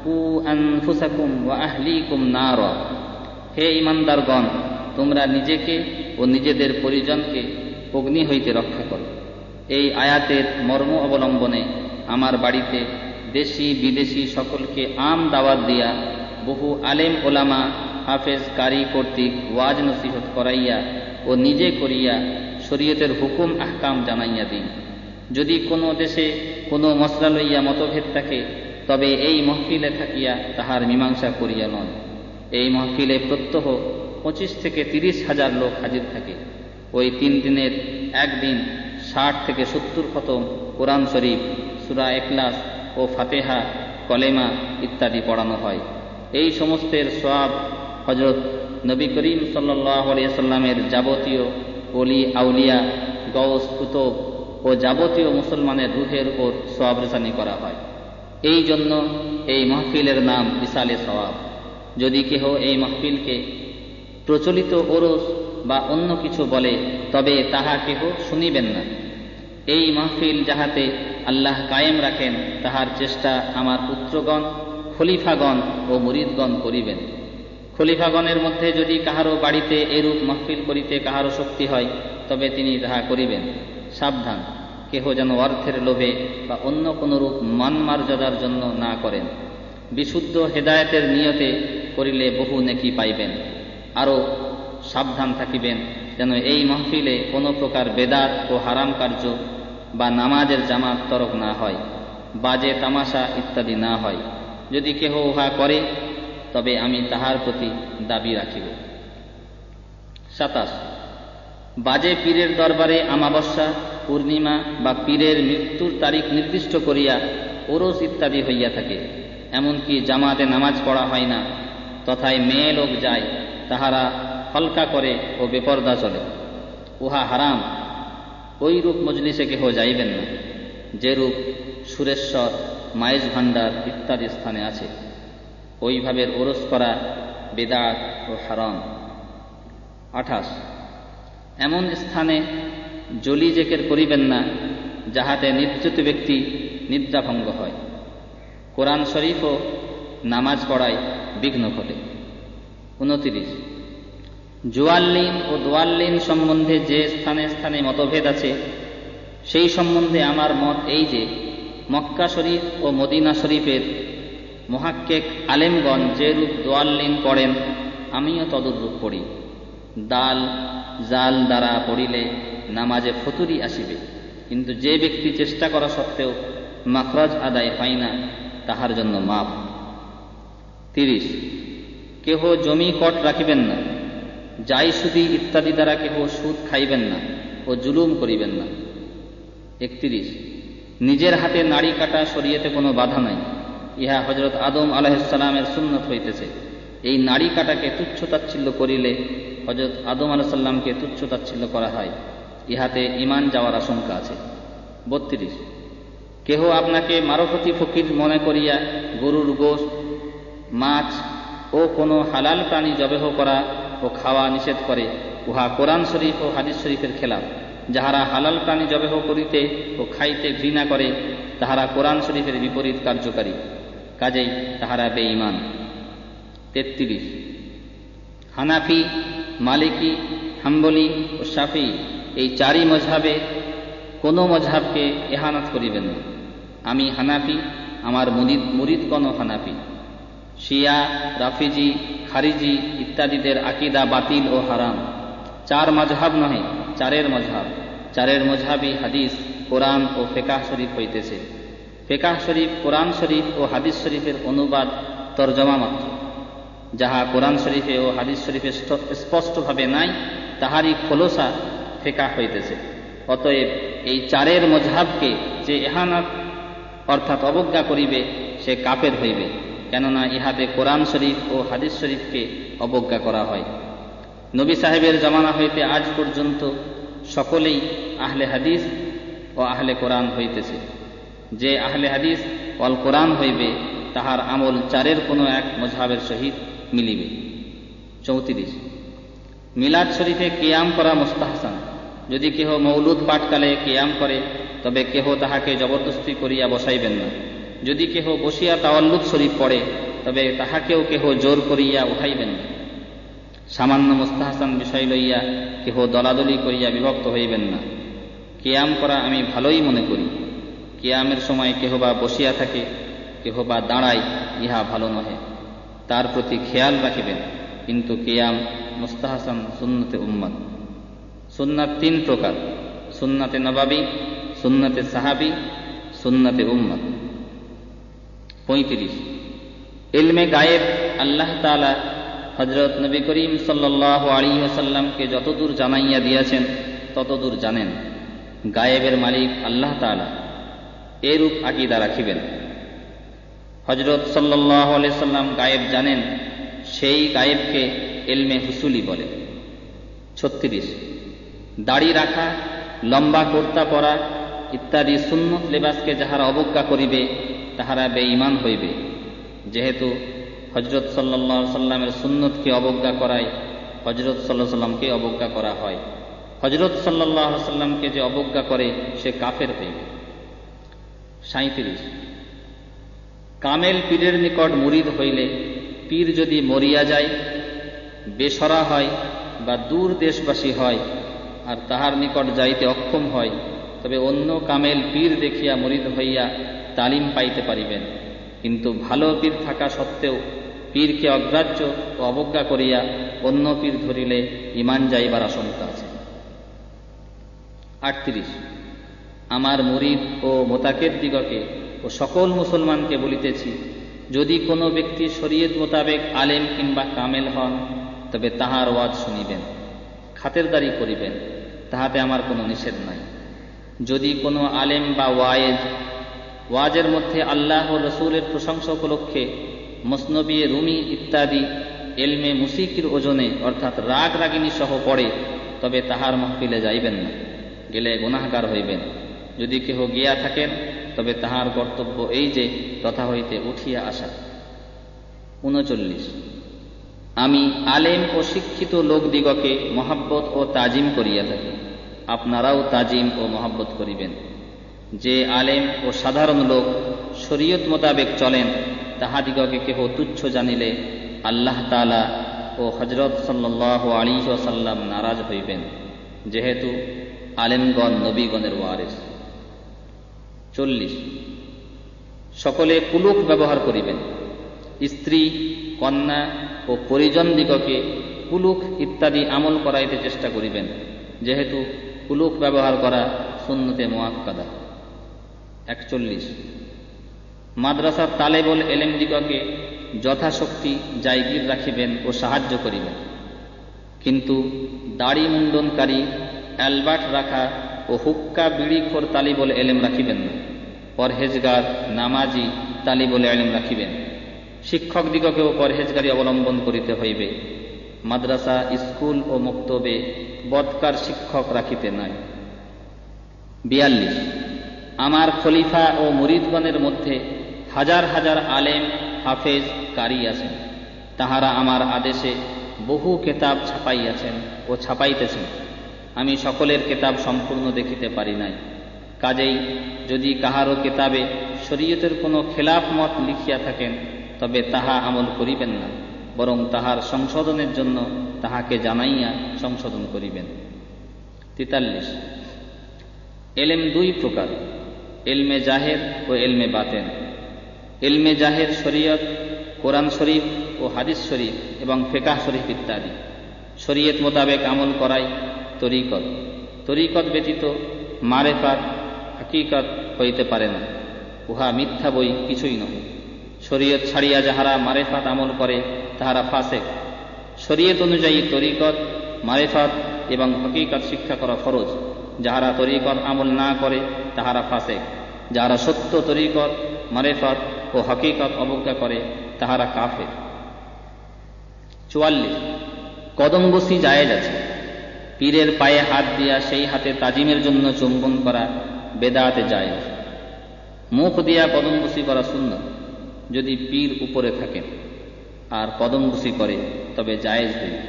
কু আনফুসাকুম ওয়া আহলিকুম নারা, হে ঈমানদারগণ তোমরা নিজেকে ও নিজেদের পরিজনকে অগ্নি হইতে রক্ষা করো। এই আয়াতের মর্ম অবলম্বনে আমার বাড়িতে দেশি বিদেশি সকলকে আম দাওয়াত দিয়া বহু আলেম ওলামা হাফেজ কারি কর্তৃক ওয়াজ নসিহত করাইয়া ও নিজে করিয়া শরীয়তের হুকুম আহকাম জানাইয়া দিন। যদি কোনো দেশে কোনো মসলা লইয়া মতভেদ থাকে তবে এই মহফিলে থাকিয়া তাহার মীমাংসা করিয়া নয়। এই মহফিলে প্রত্যহ 25 থেকে 30 হাজার লোক হাজির থাকে। ওই 3 দিনের একদিন 60 থেকে 70 খতম কোরআন শরীফ, সূরা ইখলাস ও ফাতিহা, কলেমা ইত্যাদি পড়ানো হয়। এই সমস্তের সওয়াব হযরত নবী করিম সাল্লাল্লাহু আলাইহি সাল্লামের যাবতীয় ওলি আউলিয়া, গওস, কুতুব ও যাবতীয় মুসলমানের রূহের উপর সওয়াব রেসানি করা হয়। এই জন্য এই মাহফিলের নাম ইসালে সওয়াব। যদি কেহ এই মাহফিলকে প্রচলিত ওরস বা অন্য কিছু বলে তবে তাহা কেহ শুনিবেন না। এই মাহফিল যাহাতে আল্লাহ কায়েম রাখেন তাহার চেষ্টা আমার পুত্রগণ, খলিফাগণ ও মুরিদগণ করিবেন। খলিফাগণের মধ্যে যদি কাহারও বাড়িতে এরূপ মাহফিল করিতে কাহারও শক্তি হয় তবে তিনি তাহা করিবেন। সাবধান, কেহ যেন অর্থের লোভে বা অন্য কোনরূপ মান মর্যাদার জন্য না করেন। বিশুদ্ধ হেদায়েতের নিয়তে করিলে বহু নেকি পাইবেন। আরও সাবধান থাকিবেন যেন এই মাহফিলে কোনো প্রকার বেদাত ও হারাম কার্য বা নামাজের জামাত তরক না হয়, বাজে তামাশা ইত্যাদি না হয়। যদি কেহ উহা করে তবে আমি তাহার প্রতি দাবি রাখিব। 27 বাজে পীরের দরবারে আমাবস্যা, পূর্ণিমা বা পীরের মৃত্যুর তারিখ নির্দিষ্ট করিয়া ওরস ইত্যাদি হইয়া থাকে। এমনকি জামাতে নামাজ পড়া হয় না, তথায় মেয়ে লোক যায়, তাহারা হলকা করে ও বেপরদা চলে, উহা হারাম। ওই রূপ মজলিসে কেহ যাইবেন না, যেরূপ সুরেশ্বর, মাইজ ভান্ডার ইত্যাদি স্থানে আছে। ওইভাবে ওরস করা বেদাত ও হারাম। 28 এমন স্থানে জলি জেকের করিবেন না যাহাতে নির্যাতিত ব্যক্তি নিদ্রাভঙ্গ হয়। কোরআন শরীফ ও নামাজ পড়ায় বিঘ্ন ঘটে। 29 জুয়াল্লিন ও দোয়াল্লিন সম্বন্ধে যে স্থানে স্থানে মতভেদ আছে সেই সম্বন্ধে আমার মত এই যে মক্কা শরীফ ও মদিনা শরীফের মুহাক্কিক আলেমগণ যে রূপ দোয়াল্লিন পড়েন আমিও তদুরূপ পড়ি। দাল জাল দ্বারা পড়িলে নামাজে ফতুরি আসিবে, কিন্তু যে ব্যক্তি চেষ্টা করা সত্ত্বেও মাখরাজ আদায় হয় না তাহার জন্য মাপ। 30 কেহ জমি কট রাখিবেন না, যাই সুদি ইত্যাদি দ্বারা কেহ সুদ খাইবেন না ও জুলুম করিবেন না। 31 নিজের হাতে নাড়ি কাটা শরীয়তে কোনো বাধা নাই, ইহা হযরত আদম আলাইহিস সালামের সুন্নত হইতেছে। এই নাড়ি কাটাকে তুচ্ছ তাচ্ছিল্য করিলে হযরত আদম আলাইহিস সালামকে তুচ্ছ তাচ্ছিল্য করা হয়, ইহাতে ঈমান যাওয়ার আশঙ্কা আছে। 32 কেহ আপনাকে মারফতি ফকির মনে করিয়া গরুর গোশত, মাছ ও কোনো হালাল প্রাণী জবেহ করা ও খাওয়া নিষেধ করে, উহা কোরআন শরীফ ও হাদিস শরীফের খেলাফ। যাহারা হালাল প্রাণী জবেহ করিতে ও খাইতে ঘৃণা করে, তাহারা কোরআন শরীফের বিপরীত কার্যকারী, কাজেই তাহারা বেঈমান। 33। হানাফি, মালিকি, হাম্বলি ও শাফি এই চারি মজহাবে কোনো মজহাবকে এহানাত করিবেন না। আমি হানাফি, আমার মুরিদগণ হানাফি। শিয়া, রাফিজি, খারিজি ইত্যাদিদের আকিদা বাতিল ও হারাম। চার মজহাব নহে, চারের মজহাব। চারের মজহাবই হাদিস, কোরআন ও ফিকাহ শরীফ হইতেছে। ফিকাহ শরীফ কোরআন শরীফ ও হাদিস শরীফের অনুবাদ, তরজমা মাত্র। যাহা কোরআন শরীফে ও হাদিস শরীফে স্পষ্টভাবে নাই, তাহারই খোলসা ফিকাহ হইতেছে। অতএব এই চারের মজহাবকে যে এহানাত অর্থাৎ অবজ্ঞা করিবে, সে কাফের হইবে, কেননা ইহাতে কোরআন শরীফ ও হাদিস শরীফকে অবজ্ঞা করা হয়। নবী সাহেবের জমানা হইতে আজ পর্যন্ত সকলেই আহলে হাদিস ও আহলে কোরআন হইতেছে। যে আহলে হাদিস অল কোরআন হইবে, তাহার আমল চারের কোনো এক মজহাবের সহিত মিলিবে। 34। মিলাদ শরীফে কিয়াম করা মুস্তাহসান। যদি কেহ মৌলুদ পাঠকালে কিয়াম করে, তবে কেহ তাহাকে জবরদস্তি করিয়া বসাইবেন না। যদি কেহ বসিয়া তাওয়াল্লুদ শরীফ পড়ে, তবে তাহাকেও কেহ জোর করিয়া উঠাইবেন না। সামান্য মুস্তাহসান বিষয় লইয়া কেহ দলাদলি করিয়া বিভক্ত হইবেন না। কিয়াম করা আমি ভালোই মনে করি। কিয়ামের সময় কেহ বা বসিয়া থাকে, কেহ বা দাঁড়ায়, ইহা ভালো নহে, তার প্রতি খেয়াল রাখিবেন। কিন্তু কিয়াম মুস্তাহসান সুন্নতে উম্মত। সুন্নাত তিন প্রকার: সুন্নাতে নবাবী, সুন্নাতে সাহাবী, সুন্নাতে উম্মত। 35। ইলমে গায়েব আল্লাহ তাআলা হযরত নবী করিম সাল্লাল্লাহু আলাইহি ওয়াসাল্লামকে যতদূর জানাইয়া দিয়েছেন ততদূর জানেন। গায়েবের মালিক আল্লাহ তাআলা, এরূপ আকীদা রাখিবেন। হযরত সাল্লাল্লাহু আলাইহি ওয়াসাল্লাম গায়েব জানেন, সেই গায়েবকে ইলমে হুসুলি বলে। 36। দাড়ি রাখা, লম্বা কুর্তা পরা ইত্যাদি সুন্নত লেবাসকে যাহারা অবজ্ঞা করিবে, তাহারা বেঈমান হইবে। যেহেতু হযরত সাল্লাল্লাহু আলাইহি ওয়াসাল্লামের সুন্নতকে অবজ্ঞা করায় হযরত সাল্লাল্লাহু আলাইহি ওয়াসাল্লামকে অবজ্ঞা করা হয়। হযরত সাল্লাল্লাহু আলাইহি ওয়াসাল্লামকে যে অবজ্ঞা করে, সে কাফের হইবে। 37। কামেল পীরের নিকট মুরিদ হইলে, পীর যদি মরিয়া যায়, বেসরা হয় বা দূর দেশবাসী হয়, আর তাহার নিকট যাইতে অক্ষম হয়, তবে অন্য কামেল পীর দেখিয়া মুরিদ হইয়া তালিম পাইতে পারিবেন। কিন্তু ভালো পীর থাকা সত্ত্বেও পীরকে অগ্রাহ্য ও অবজ্ঞা করিয়া অন্য পীর ধরিলে ঈমান যাইবার আশঙ্কা আছে। 38। আমার মুরিদ ও মোতাকেদ দিগকে ও সকল মুসলমানকে বলিতেছি, যদি কোনো ব্যক্তি শরীয়ত মোতাবেক আলেম কিংবা কামেল হন, তবে তাহার ওয়াজ শুনিবেন, খাতেরদারি করিবেন, তাহাতে আমার কোনো নিষেধ নাই। যদি কোনো আলেম বা ওয়াজের মধ্যে আল্লাহ ও রসুলের প্রশংসা উপলক্ষে মসনবী রুমি ইত্যাদি এলমে মুসিকির ওজনে অর্থাৎ রাগ রাগিনী সহ পড়ে, তবে তাহার মাহফিলে যাইবেন না, গেলে গুনাহগার হইবেন। যদি কেহ গিয়া থাকেন, তবে তাহার কর্তব্য এই যে তথা হইতে উঠিয়া আসা। 39। আমি আলেম ও শিক্ষিত লোকদিগকে মহাব্বত ও তাজিম করিয়া থাকি, আপনারাও তাজিম ও মহাব্বত করিবেন। যে আলেম ও সাধারণ লোক শরীয়ত মোতাবেক চলেন, তাহাদিগকে কেহ তুচ্ছ জানিলে আল্লাহ তাআলা ও হযরত সাল্লাল্লাহু আলাইহি ওয়াসাল্লাম নারাজ হইবেন, যেহেতু আলেমগণ নবীগণের ওয়ারিস। 40। সকলে কুলুক ব্যবহার করিবেন। স্ত্রী, কন্যা ও পরিজন দিগকে কুলুক ইত্যাদি আমল করাইতে চেষ্টা করিবেন, যেহেতু কুলুক ব্যবহার করা সুন্নতে মুআক্কাদা। 41। মাদ্রাসার তালেবুল ইলম দিগকে যথাশক্তি জায়গির রাখিবেন ও সাহায্য করিবেন, কিন্তু দাড়ি মুন্ডনকারী, অ্যালবার্ট রাখা ও হুক্কা বিড়িখোর তালিবুল ইলম রাখিবেন না। পরহেজগার, নামাজি তালিবুল ইলম রাখিবেন। শিক্ষক দিগকেও পরহেজগারি অবলম্বন করিতে হইবে। মাদ্রাসা, স্কুল ও মক্তবে বদকার শিক্ষক রাখিতে নাই। 42। আমার খলিফা ও মুরিদগণের মধ্যে হাজার হাজার আলেম, হাফেজ, কারি আছেন। তাহারা আমার আদেশে বহু কেতাব ছাপাইয়াছেন ও ছাপাইতেছেন। আমি সকলের কেতাব সম্পূর্ণ দেখিতে পারি নাই। কাজেই যদি কাহারও কেতাবে শরীয়তের কোনো খেলাফ মত লিখিয়া থাকেন, তবে তাহা আমল করিবেন না, বরং তাহার সংশোধনের জন্য তাহাকে জানাইয়া সংশোধন করিবেন। 43। এলেম দুই প্রকার, এলমে জাহের ও এলমে বাতেন। এলমে জাহের শরীয়ত, কোরআন শরীফ ও হাদিস শরীফ এবং ফিকাহ শরীফ ইত্যাদি। শরীয়ত মোতাবেক আমল করাই তরিকত। তরিকত ব্যতীত মারেফাত, হাকিকত হইতে পারে না। উহা মিথ্যা বই কিছুই নয়। শরীয়ত ছাড়িয়া যাহারা মারেফাত আমল করে তাহারা ফাসেক। শরীয়ত অনুযায়ী তরিকত, মারেফাত এবং হাকিকত শিক্ষা করা ফরজ। যাহারা তরিকত আমল না করে তাহারা ফাসেক। যাহারা সত্য তরিকত, মারেফাত ও হাকিকত অবজ্ঞা করে তাহারা কাফের। 44। কদম বসি জায়েজ আছে। পীরের পায়ে হাত দিয়া সেই হাতে তাজিমের জন্য চুম্বন করা বেদাতে জায়েজ। মুখ দিয়া কদম বসি করা সুন্নাত, যদি পীর উপরে থাকেন আর কদম বসি করে তবে জায়েজ হইবে।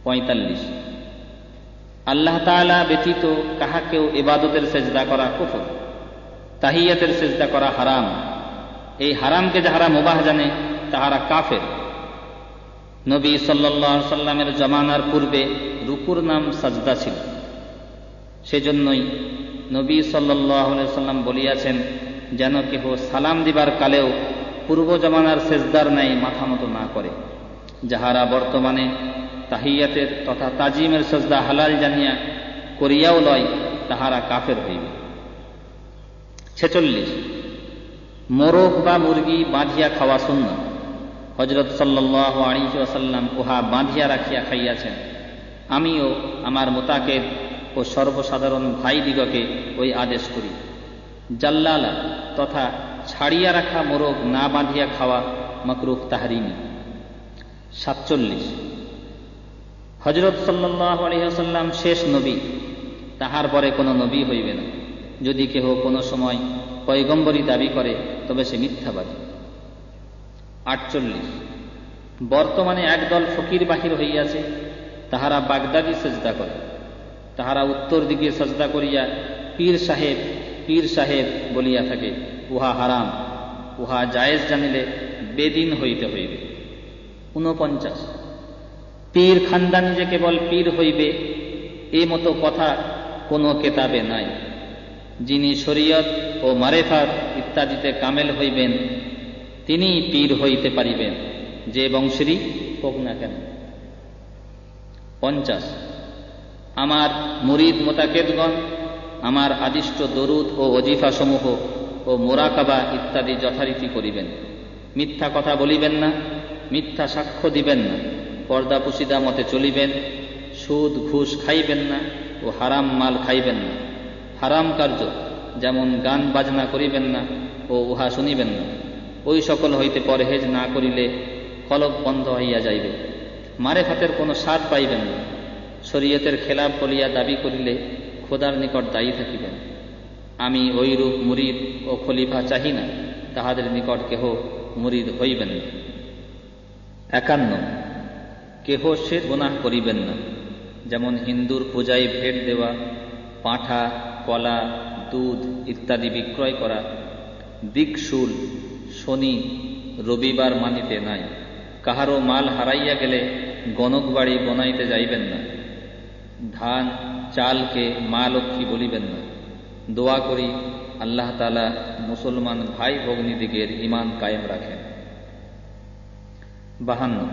45। আল্লাহ তাআলা ব্যতীত কাহাকেও ইবাদতের সেজদা করা কুফর। তাহিয়াতের সেজদা করা হারাম। এই হারামকে যাহারা মুবাহ জানে তাহারা কাফের। নবী সাল্লাল্লাহু আলাইহি সাল্লামের জমানার পূর্বে রুকুর নাম সাজদা ছিল। সেজন্যই নবী সাল্লাল্লাহু আলাইহি সাল্লাম বলিয়াছেন, যেন কেহ সালাম দিবার কালেও পূর্ব জমানার সেজদার ন্যায় মাথা নত না করে। যাহারা বর্তমানে তাহিয়াতের তথা তাজিমের সেজদা হালাল জানিয়া করিয়াও লয় তাহারা কাফের হইবে। 46। মোরগ বা মুরগি বাঁধিয়া খাওয়া সুন্নাত। হযরত সাল্লাল্লাহু আলাইহি ওয়াসাল্লাম উহা বাঁধিয়া রাখিয়া খাইয়াছেন। আমিও আমার মুতাকিদ ও সর্বসাধারণ ভাইদিগকে ওই আদেশ করি। জাল্লালা তথা ছাড়িয়া রাখা মোরগ না বাঁধিয়া খাওয়া মাকরুহ তাহরিমি। 47। হযরত সাল্লাল্লাহু আলাইহি ওয়াসাল্লাম শেষ নবী, তাহার পরে কোনো নবী হইবে না। যদি কেহ কোনো সময় পয়গম্বরী দাবি করে তবে সে মিথ্যাবাদী। 48। বর্তমানে একদল ফকির বাহির হইয়াছে, তাহারা বাগদাদি সেজদা করে। তাহারা উত্তর দিকে সেজদা করিয়া পীর সাহেব, পীর সাহেব বলিয়া থাকে। উহা হারাম। উহা জায়েজ জানিলে বেদিন হইতে হইবে। 49। পীর খানদানি যে কেবল পীর হইবে এ মতো কথা কোনো কেতাবে নাই। যিনি শরীয়ত ও মারেফাত ইত্যাদিতে কামেল হইবেন তিনি পীর হইতে পারিবেন, যে বংশেরই হোক না কেন। 50। আমার মুরিদ মোতাকেদগণ আমার আদিষ্ট দরুদ ও ওজিফা সমূহ ও মোরাকাবা ইত্যাদি যথারীতি করিবেন। মিথ্যা কথা বলিবেন না, মিথ্যা সাক্ষ্য দিবেন না, পর্দা পুশিদা মতে চলিবেন, সুদ ঘুষ খাইবেন না ও হারাম মাল খাইবেন না। হারাম কার্য যেমন গান বাজনা করিবেন না ও উহা শুনিবেন না। ওই সকল হইতে পরহেজ না করিলে কলব বন্ধ হইয়া যাইবে। মারেফাতের কোনো স্বাদ পাইবেন না। শরীয়তের খেলাফ বলিয়া দাবি করিলে খোদার নিকট দায়ী থাকিবেন। আমি ওইরূপ মুরিদ ও খলিফা চাহি না, তাহাদের নিকট কেহ মুরিদ হইবেন না। 51। কেহ সে গুনাহ করিবেন না, যেমন হিন্দুর পূজায় ভেট দেওয়া, পাঁঠা, কলা, দুধ ইত্যাদি বিক্রয় করা, দিকশুল, শনি, রবিবার মানিতে নাই। কাহারও মাল হারাইয়া গেলে গণক বাড়ি বনাইতে যাইবেন না। ধান চালকে মা লক্ষ্মী বলিবেন না। দোয়া করি আল্লাহ তাআলা মুসলমান ভাই ভগ্নীদিগের ঈমান কায়েম রাখেন। 52।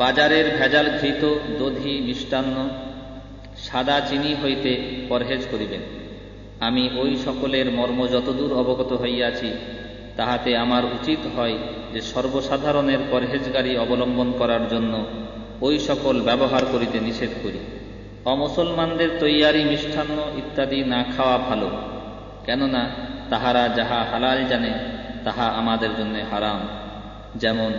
বাজারের ভেজাল ঘৃত, দধি, মিষ্টান্ন, সাদা চিনি হইতে পরহেজ করিবেন। আমি ওই সকলের মর্ম যতদূর অবগত হইয়াছি তাহাতে আমার উচিত হয় যে সর্বসাধারণের পরহেজগারি অবলম্বন করার জন্য ওই সকল ব্যবহার করিতে নিষেধ করি। অমুসলমানদের তৈয়ারি মিষ্টান্ন ইত্যাদি না খাওয়া ভালো, কেননা তাহারা যাহা হালাল জানে তাহা আমাদের জন্য হারাম, যেমন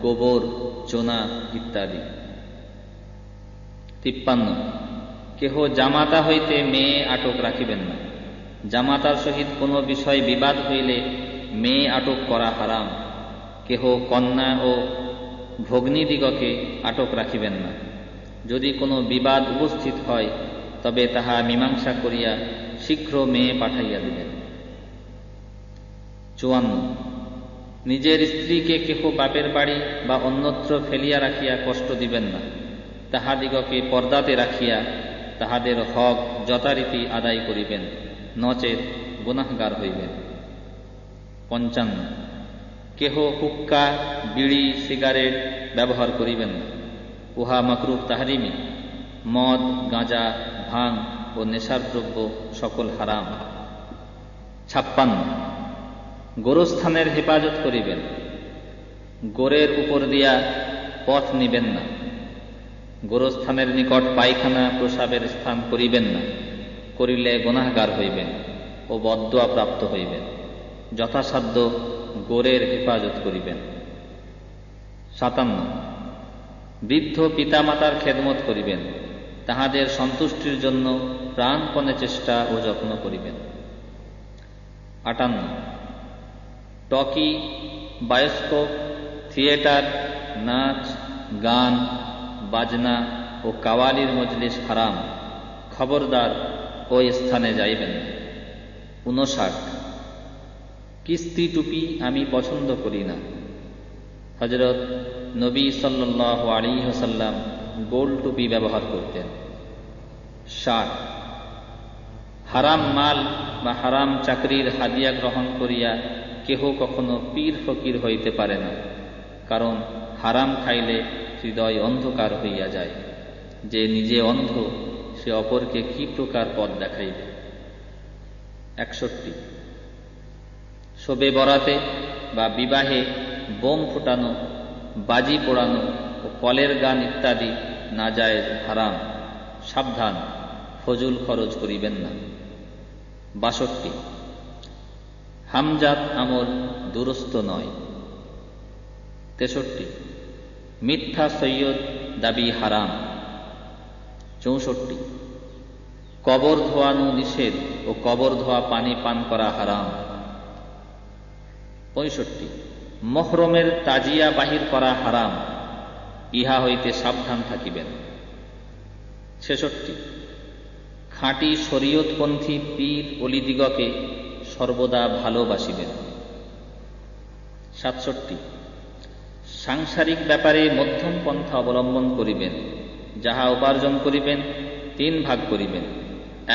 গোবর, চোনা ইত্যাদি। 53। কেহ জামাতা হইতে মেয়ে আটক রাখিবেন না। জামাতার সহিত কোনো বিষয় বিবাদ হইলে মেয়ে আটক করা হারাম। কেহ কন্যা ও ভগ্নীদিগকে আটক রাখিবেন না। যদি কোনো বিবাদ উপস্থিত হয় তবে তাহা মীমাংসা করিয়া শীঘ্র মেয়ে পাঠাইয়া দিবেন। 54 নিজের স্ত্রীকে কেহ বাপের বাড়ি বা অন্যত্র ফেলিয়া রাখিয়া কষ্ট দিবেন না। তাহাদিগকে পর্দাতে রাখিয়া তাহাদের হক যথারীতি আদায় করিবেন, নচেত গুনাহগার হইবেন। 55 কেহ হুক্কা, বিড়ি, সিগারেট ব্যবহার করিবেন না, উহা মাকরুহ তাহরিমি। মদ, গাঁজা, ভাং ও নেশার দ্রব্য সকল হারাম। 56 গোরস্থানের হেফাজত করিবেন। গোরের উপর দিয়া পথ নিবেন না। গোরস্থানের নিকট পায়খানা প্রসাবের স্থান করিবেন না, করিলে গুনাহগার হইবেন ও বদদোয়া প্রাপ্ত হইবেন। যথাসাধ্য গোরের হেফাজত করিবেন। 57 বৃদ্ধ পিতামাতার খেদমত করিবেন, তাহাদের সন্তুষ্টির জন্য প্রাণপণে চেষ্টা ও যত্ন করিবেন। 58 টকি, বায়োস্কোপ, থিয়েটার, নাচ, গান, বাজনা ও কাওয়ালির মজলিস হারাম, খবরদার ওই স্থানে যাইবেন। 59 কিস্তি টুপি আমি পছন্দ করি না। হযরত নবী সাল্লাল্লাহু আলাইহি ওয়াসাল্লাম গোল টুপি ব্যবহার করতেন। 60 হারাম মাল বা হারাম চাকরির হাদিয়া গ্রহণ করিয়া কেহ কখনো পীর ফকির হইতে পারে না, কারণ হারাম খাইলে হৃদয় অন্ধকার হইয়া যায়। যে নিজে অন্ধ সে অপরকে কি প্রকার পথ দেখাইবে। 61 শবে বরাতে বা বিবাহে বোম ফুটানো, বাজি পোড়ানো ও কলের গান ইত্যাদি নাজায়েজ, হারাম। সাবধান, ফজুল খরচ করিবেন না। 62 হামজাত আমল দুরস্ত নয়। 63 মিথ্যা সৈয়দ দাবি হারাম। 64 কবর ধোয়ানো নিষেধ ও কবর ধোয়া পানি পান করা হারাম। 65 মহরমের তাজিয়া বাহির করা হারাম, ইহা হইতে সাবধান থাকিবেন। 66 খাঁটি শরীয়তপন্থী পীর অলিদিগকে সর্বদা ভালোবাসিবেন। 67 সাংসারিক ব্যাপারে মধ্যম পন্থা অবলম্বন করিবেন। যাহা উপার্জন করিবেন 3 ভাগ করিবেন,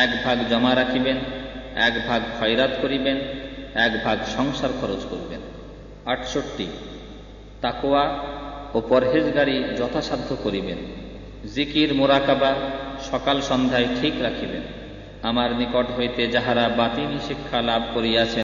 1 ভাগ জমা রাখিবেন, 1 ভাগ খয়রাত করিবেন, 1 ভাগ সংসার খরচ করবেন। 68 তাকওয়া ও পরহেজগারি যথাসাধ্য করিবেন। জিকির মোরাকাবা সকাল সন্ধ্যায় ঠিক রাখিবেন। আমার নিকট হইতে যাহারা বাতিনি শিক্ষা লাভ করিয়াছেন